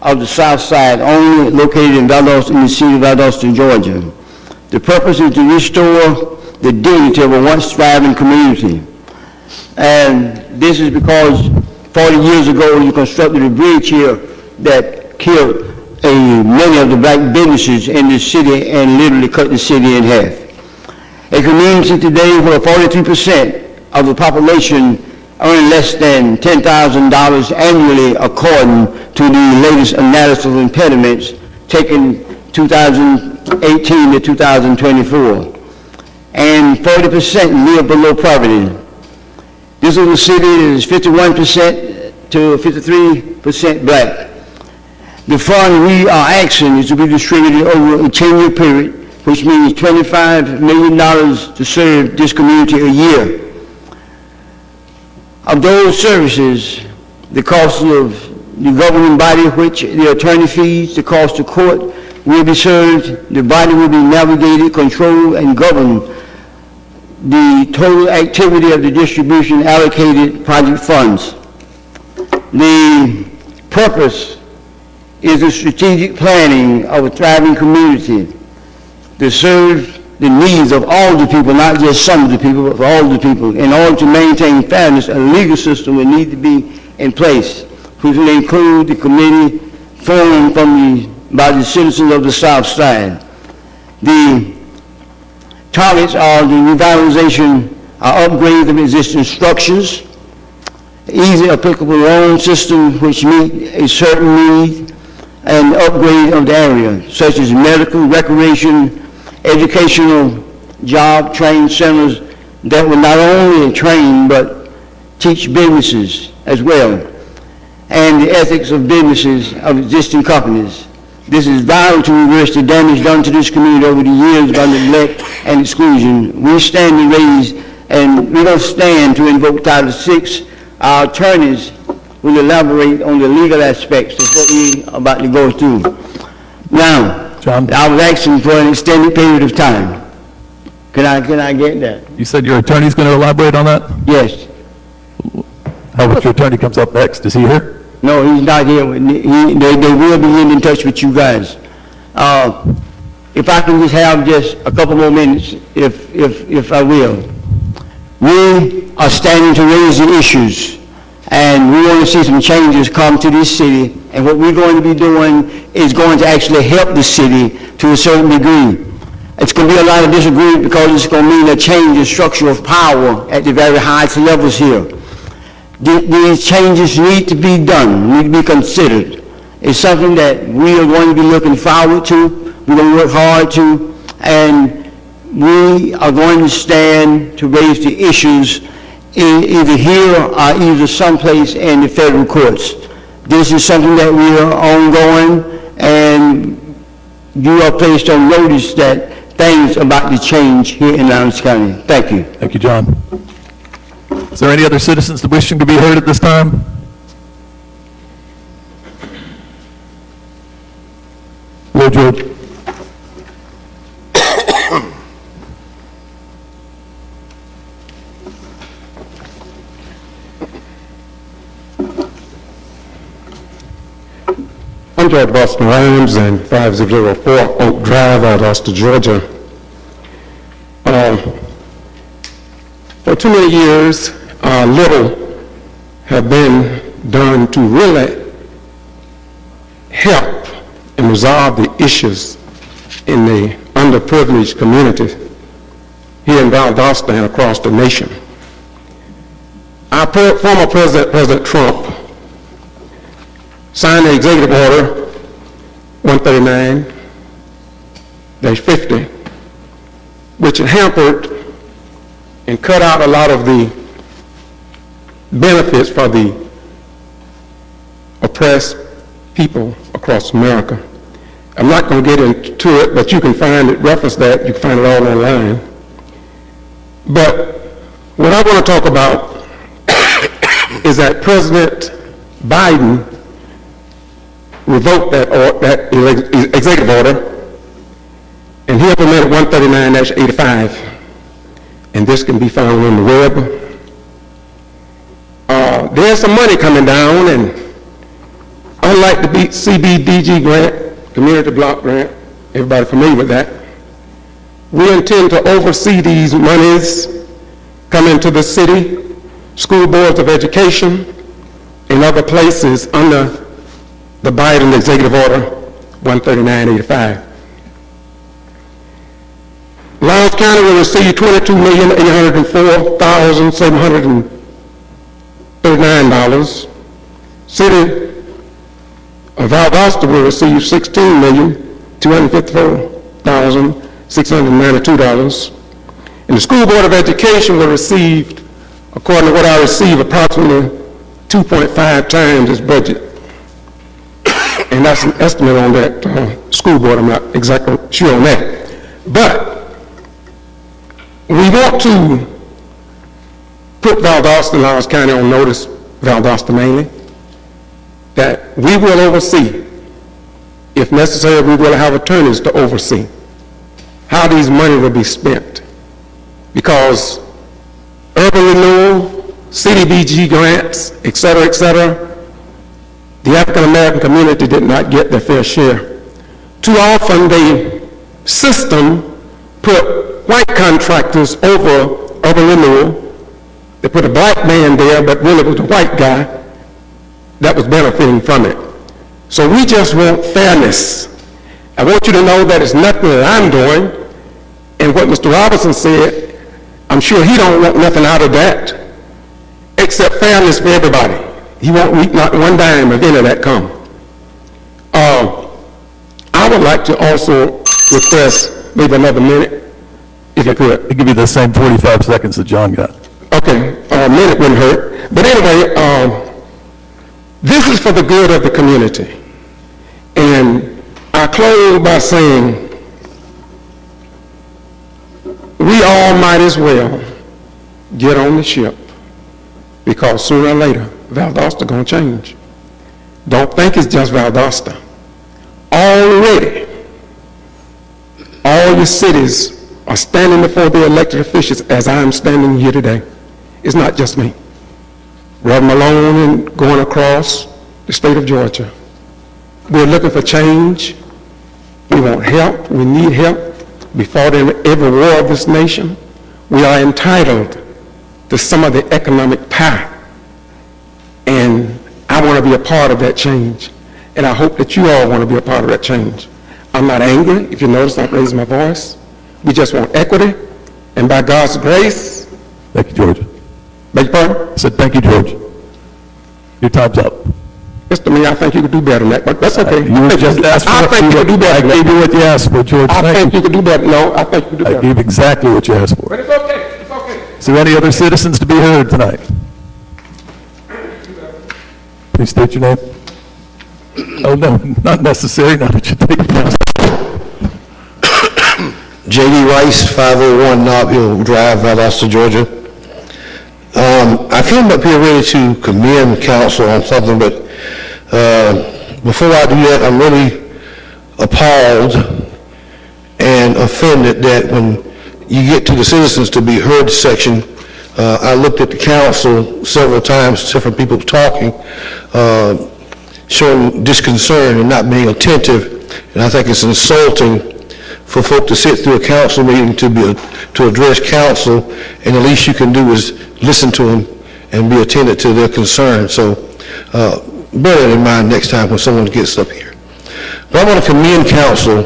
of the south side, only located in Valdosta, in the city of Valdosta, Georgia. The purpose is to restore the dignity of a once thriving community. And this is because 40 years ago you constructed a bridge here that killed many of the black businesses in the city and literally cut the city in half. A community today where 43% of the population earn less than $10,000 annually according to the latest analysis of impediments taken 2018 to 2024. And 40% live below poverty. This is a city that is 51% to 53% black. The fund we are asking is to be distributed over a 10-year period, which means $25 million to serve this community a year. Of those services, the cost of the governing body, which the attorney fees, the cost of court will be served, the body will be navigated, controlled, and governed. The total activity of the distribution allocated project funds. The purpose is the strategic planning of a thriving community to serve the needs of all the people, not just some of the people, but for all the people. In order to maintain fairness, a legal system will need to be in place, which will include the committee formed by the citizens of the South Side. The targets are the revitalization, upgrade of existing structures, easy applicable loan system which meet a certain need, and upgrade of the area, such as medical, recreation, educational, job training centers that will not only train but teach businesses as well, and the ethics of businesses of existing companies. This is vital to reverse the damage done to this community over the years by neglect and exclusion. We stand to raise, and we don't stand to invoke Title VI. Our attorneys will elaborate on the legal aspects of what we are about to go through. Now, John, I was asking for an extended period of time. Can I get that? You said your attorney's going to elaborate on that? Yes. How about your attorney comes up next? Is he here? No, he's not here. They will be in touch with you guys. If I can just have just a couple more minutes, if I will. We are standing to raise the issues, and we want to see some changes come to this city, and what we're going to be doing is going to actually help the city to a certain degree. It's going to be a lot of disagreement because it's going to mean a change in structure of power at the very highest levels here. These changes need to be done, need to be considered. It's something that we are going to be looking forward to, we're going to work hard to, and we are going to stand to raise the issues either here or either someplace in the federal courts. This is something that we are ongoing, and you are placed on notice that things are about to change here in Lowndes County. Thank you. Thank you, John. Is there any other citizens that wishing to be heard at this time? George. I'm George Boston Rhymes and 5004 Oak Drive, Valdosta, Georgia. For too many years, little have been done to really help and resolve the issues in the underprivileged community here in Valdosta and across the nation. Our former President, President Trump, signed the executive order 139-50, which hampered and cut out a lot of the benefits for the oppressed people across America. I'm not going to get into it, but you can find it, reference that, you can find it all online. But what I want to talk about is that President Biden revoked that executive order, and he implemented 139-85, and this can be found on the web. There's some money coming down, and unlike the CBDG grant, Community Block Grant, everybody familiar with that, we intend to oversee these monies coming to the city, school boards of education, and other places under the Biden Executive Order 139-85. Lowndes County will receive $22,804,739. City of Valdosta will receive $16,254,692. And the School Board of Education will receive, according to what I receive, approximately 2.5 times its budget. And that's an estimate on that school board. I'm not exactly sure on that. But we want to put Valdosta and Lowndes County on notice, Valdosta mainly, that we will oversee. If necessary, we will have attorneys to oversee how these money will be spent. Because urban renewal, CDBG grants, et cetera, the African American community did not get their fair share. Too often the system put white contractors over urban renewal. They put a black man there, but really it was a white guy that was benefiting from it. So we just want fairness. I want you to know that it's nothing that I'm doing, and what Mr. Robinson said, I'm sure he don't want nothing out of that, except fairness for everybody. He won't reap not one dime of any of that come. I would like to also request maybe another minute, if you could. I'll give you the same 45 seconds that John got. Okay, a minute wouldn't hurt. But anyway, this is for the good of the community. And I close by saying, we all might as well get on the ship, because sooner or later, Valdosta going to change. Don't think it's just Valdosta. Already, all your cities are standing before the elected officials as I'm standing here today. It's not just me. Reverend Malone and going across the state of Georgia. We're looking for change. We want help. We need help. We fought in every war of this nation. We are entitled to some of the economic power. And I want to be a part of that change. And I hope that you all want to be a part of that change. I'm not angry. If you notice, I'm raising my voice. We just want equity. And by God's grace. Thank you, George. Beg your pardon? I said, thank you, George. Your time's up. Mr. Mayor, I think you could do better than that, but that's okay. You just asked for I think you could do better. I gave you what you asked for, George. I think you could do better. No, I think you could do better. I gave exactly what you asked for. But it's okay. It's okay. Is there any other citizens to be heard tonight? Please state your name. Oh, no, not necessary. Now that you take it down. J.D. Rice, 501 Knobhill Drive, Valdosta, Georgia. I came up here ready to commend council on something, but before I do that, I'm really appalled and offended that when you get to the citizens to be heard section, I looked at the council several times, different people talking, showing disconcern and not being attentive, and I think it's insulting for folk to sit through a council meeting to address council, and the least you can do is listen to them and be attentive to their concerns. So bear that in mind next time when someone gets up here. But I want to commend council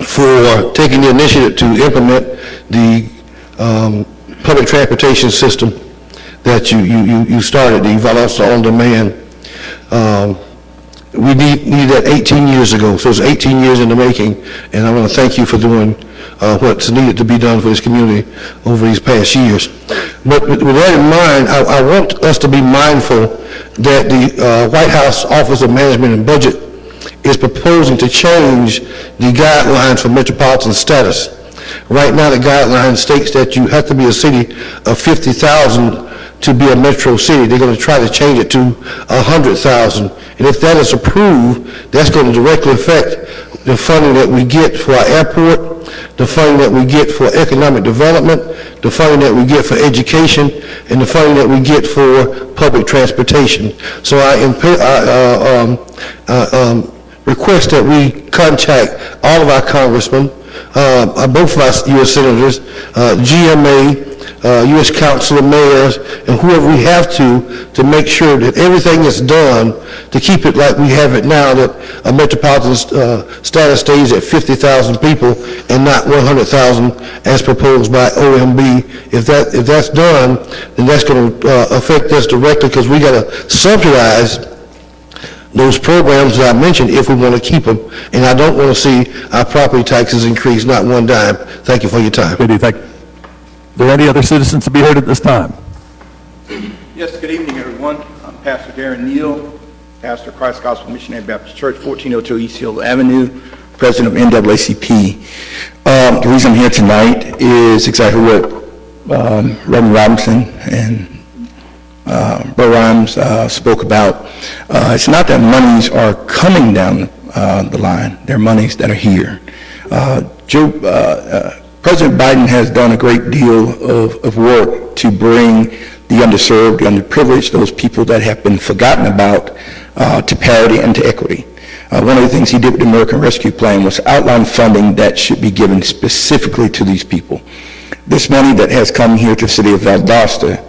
for taking the initiative to implement the public transportation system that you started, the Valdosta On Demand. We needed that 18 years ago, so it's 18 years in the making, and I want to thank you for doing what's needed to be done for this community over these past years. But with that in mind, I want us to be mindful that the White House Office of Management and Budget is proposing to change the guidelines for metropolitan status. Right now, the guideline states that you have to be a city of 50,000 to be a metro city. They're going to try to change it to 100,000. And if that is approved, that's going to directly affect the funding that we get for our airport, the funding that we get for economic development, the funding that we get for education, and the funding that we get for public transportation. So I request that we contact all of our congressmen, both of our U.S. senators, GMA, U.S. Council of Mayors, and whoever we have to make sure that everything is done to keep it like we have it now, that a metropolitan status stays at 50,000 people and not 100,000 as proposed by OMB. If that's done, then that's going to affect us directly, because we got to subsidize those programs that I mentioned if we want to keep them, and I don't want to see our property taxes increase, not one dime. Thank you for your time. Thank you. Are there any other citizens to be heard at this time? Yes, good evening, everyone. I'm Pastor Darren Neal, pastor of Christ Gospel Missionary Baptist Church, 1402 East Hill Avenue, president of NAACP. The reason I'm here tonight is exactly what Reverend Robinson and Brother Rhymes spoke about. It's not that monies are coming down the line. They're monies that are here. President Biden has done a great deal of work to bring the underserved, the underprivileged, those people that have been forgotten about, to parity and to equity. One of the things he did with the American Rescue Plan was outline funding that should be given specifically to these people. This money that has come here to the city of Valdosta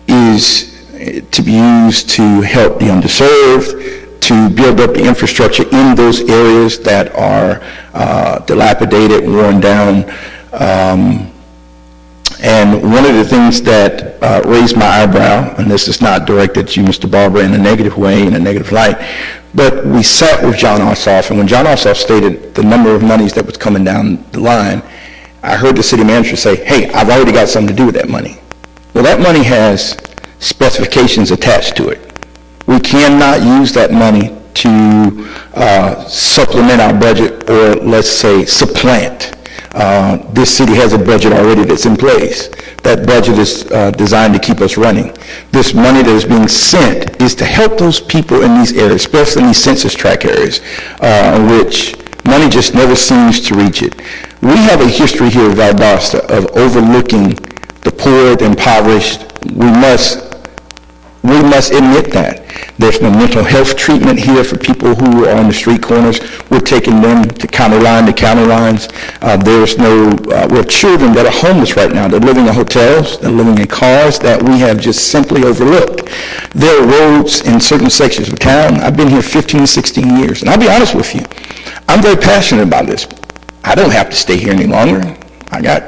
is to be used to help the underserved, to build up the infrastructure in those areas that are dilapidated, worn down. And one of the things that raised my eyebrow, and this is not directed to you, Mr. Barber, in a negative way, in a negative light, but we sat with John Ossoff, and when John Ossoff stated the number of monies that was coming down the line, I heard the city manager say, hey, I've already got something to do with that money. Well, that money has specifications attached to it. We cannot use that money to supplement our budget, or let's say supplant. This city has a budget already that's in place. That budget is designed to keep us running. This money that is being sent is to help those people in these areas, especially in these census tract areas, in which money just never seems to reach it. We have a history here at Valdosta of overlooking the poor, the impoverished. We must admit that. There's no mental health treatment here for people who are on the street corners. We're taking them to county line to county lines. We have children that are homeless right now. They're living in hotels. They're living in cars that we have just simply overlooked. There are roads in certain sections of town. I've been here 15, 16 years. And I'll be honest with you, I'm very passionate about this. I don't have to stay here any longer. I got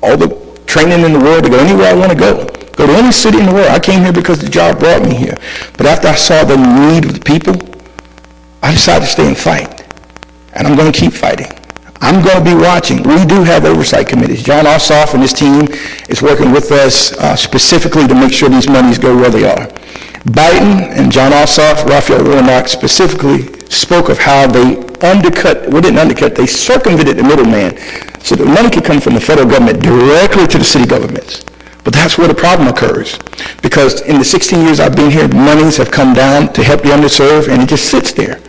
all the training in the world to go anywhere I want to go. Go to any city in the world. I came here because the job brought me here. But after I saw the need of the people, I decided to stay and fight. And I'm going to keep fighting. I'm going to be watching. We do have oversight committees. John Ossoff and his team is working with us specifically to make sure these monies go where they are. Biden and John Ossoff, Raphael Warnock specifically spoke of how they they circumvented the middleman so that money could come from the federal government directly to the city governments. But that's where the problem occurs. Because in the 16 years I've been here, monies have come down to help the underserved, and it just sits there.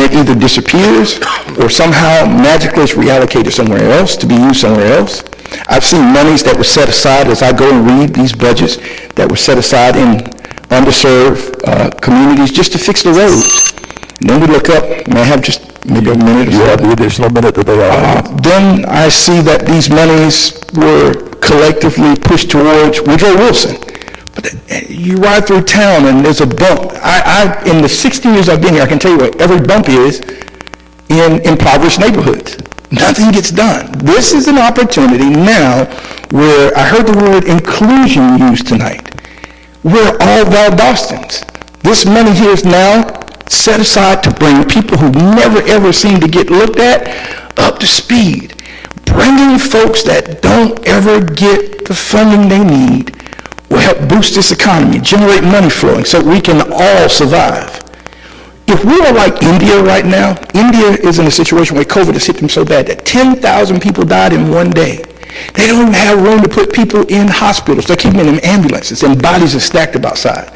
it either disappears or somehow magically is reallocated somewhere else to be used somewhere else. I've seen monies that were set aside, as I go and read these budgets, that were set aside in underserved communities just to fix the roads. And then we look up, may I have just maybe a minute or so? You have the additional minute that they are. Then I see that these monies were collectively pushed towards Woodrow Wilson. But you ride through town and there's a bump. In the 60 years I've been here, I can tell you what every bump is in impoverished neighborhoods. Nothing gets done. This is an opportunity now where I heard the word inclusion used tonight. We're all Valdostans. This money here is now set aside to bring people who never ever seem to get looked at up to speed. Bringing folks that don't ever get the funding they need will help boost this economy, generate money flowing so we can all survive. If we were like India right now, India is in a situation where COVID has hit them so bad that 10,000 people died in one day. They don't even have room to put people in hospitals. They're keeping them in ambulances and bodies are stacked up outside.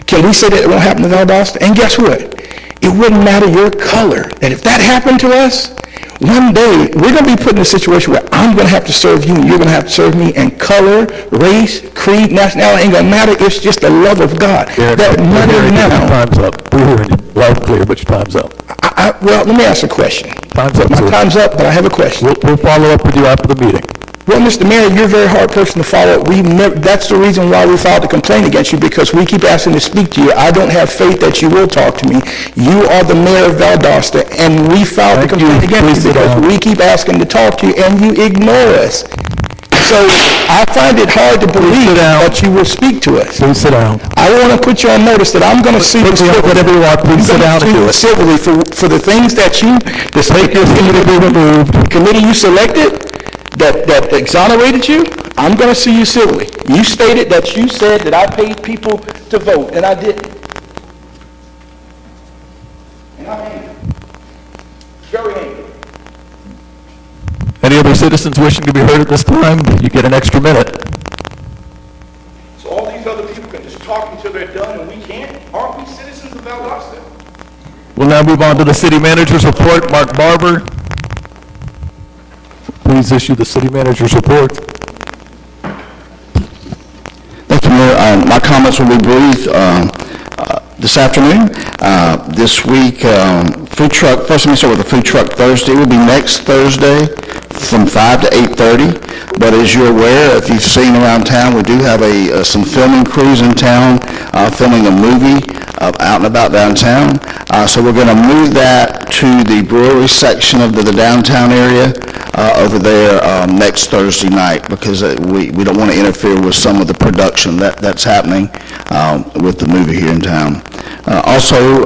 Can we say that it won't happen to Valdosta? And guess what? It wouldn't matter your color. That if that happened to us, one day we're going to be put in a situation where I'm going to have to serve you and you're going to have to serve me, and color, race, creed, nationality ain't going to matter. It's just the love of God. Yeah, that money now. Time's up. We're hearing you loud and clear, but your time's up. Well, let me ask a question. Time's up, My sir. time's up, but I have a question. We'll follow up with you after the meeting. Well, Mr. Mayor, you're a very hard person to follow. That's the reason why we filed a complaint against you, because we keep asking to speak to you. I don't have faith that you will talk to me. You are the mayor of Valdosta, and we filed a complaint against you because we keep asking to talk to you, and you ignore us. So I find it hard to believe that you will speak to us. Please sit down. I want to put you on notice that I'm going to sue you whatever you want. Please sit down and do it. civilly for the things that the state committee you selected, that exonerated you. I'm going to sue you civilly. You stated that you said that I paid people to vote, and I didn't. And I'm angry. Very angry. Any other citizens wishing to be heard at this time? You get an extra minute. So all these other people can just talk until they're done, and we can't? Aren't we citizens of Valdosta? We'll now move on to the city manager's report. Mark Barber, please issue the city manager's report. Thank you, Mayor. My comments will be brief. This afternoon, this week, food truck, first let me start with the food truck Thursday. It will be next Thursday from 5 to 8:30. But as you're aware, if you've seen around town, we do have some filming crews in town filming a movie out and about downtown. So we're going to move that to the brewery section of the downtown area over there next Thursday night, because we don't want to interfere with some of the production that's happening with the movie here in town. Also,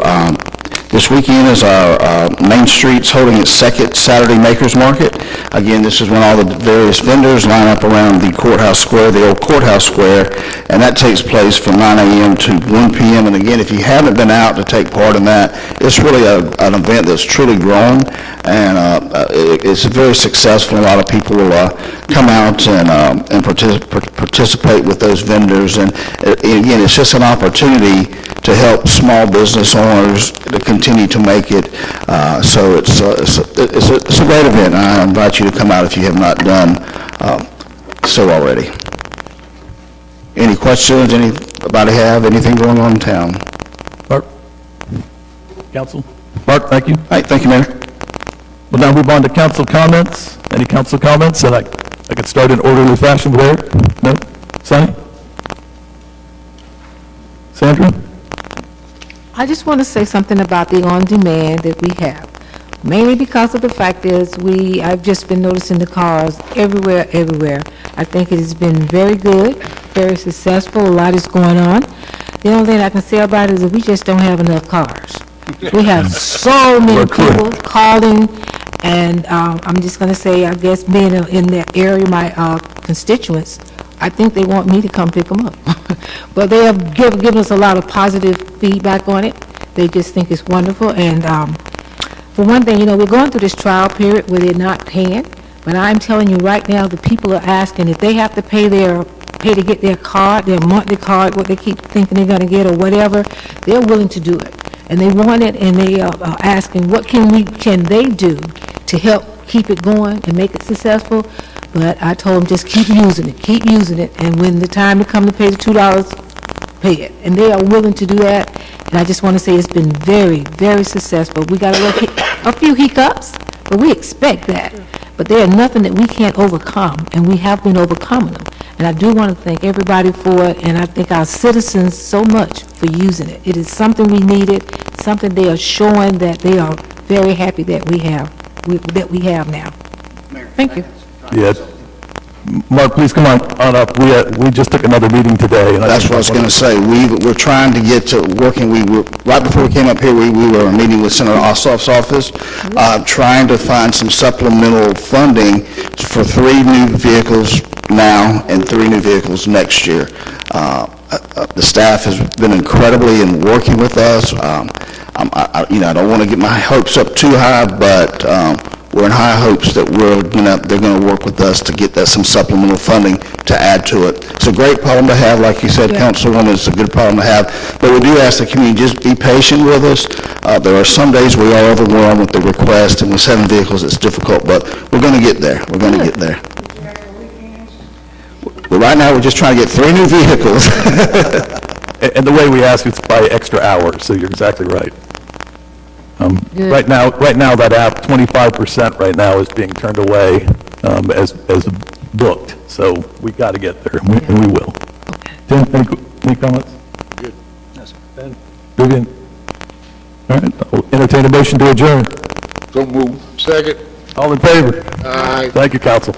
this weekend is our Main Street's holding its second Saturday Makers Market. Again, this is when all the various vendors line up around the courthouse square, the old courthouse square, and that takes place from 9 a.m. to 1 p.m. And again, if you haven't been out to take part in that, it's really an event that's truly grown, and it's very successful. A lot of people will come out and participate with those vendors, and again, it's just an opportunity to help small business owners to continue to make it. So it's a great event. I invite you to come out if you have not done so already. Any questions? Anybody have anything going on in town? Mark? Council? Mark, thank you. All right, thank you, Mayor. We'll now move on to council comments. Any council comments? And I could start in orderly fashion there. No? Sonny? Sandra? I just want to say something about the on-demand that we have. Mainly because of the fact is I've just been noticing the cars everywhere. I think it has been very good, very successful. A lot is going on. The only thing I can say about it is that we just don't have enough cars. We have so many people calling, and I'm just going to say, I guess being in that area, my constituents, I think they want me to come pick them up. But they have given us a lot of positive feedback on it. They just think it's wonderful. And for one thing, we're going through this trial period where they're not paying. But I'm telling you right now, the people are asking if they have to pay to get their card, their monthly card, what they keep thinking they're going to get or whatever, they're willing to do it. and they want it, and they are asking, what can they do to help keep it going and make it successful? But I told them, just keep using it, and when the time to come to pay the $2, pay it. And they are willing to do that, and I just want to say it's been very, very successful. We got a few hiccups, but we expect that. But there are nothing that we can't overcome, and we have been overcoming them. And I do want to thank everybody for it, and I thank our citizens so much for using it. It is something we needed, something they are showing that they are very happy that we have now. Thank you. Yeah. Mark, please come on up. We just took another meeting today. And That's what I was going to say. We're trying to get to working, right before we came up here, we were meeting with Senator Ossoff's office, trying to find some supplemental funding for 3 new vehicles now and 3 new vehicles next year. The staff has been incredibly in working with us. I don't want to get my hopes up too high, but we're in high hopes that they're going to work with us to get some supplemental funding to add to it. It's a great problem to have, like you said, Councilwoman, it's a good problem to have, but we do ask the community, just be patient with us. There are some days we are overwhelmed with the request, and with 7 vehicles, it's difficult, but we're going to get there. We're going to get there. But right now, we're just trying to get 3 new vehicles. And the way we ask, it's by extra hours, so you're exactly right. Right now, that app, 25% right now is being turned away as booked. So we got to get there, and we will. Tim, any comments? Good. Ben? Vivian? All right, I'll entertain a motion to adjourn. So move. Second. All in favor? Aye. Thank you, council.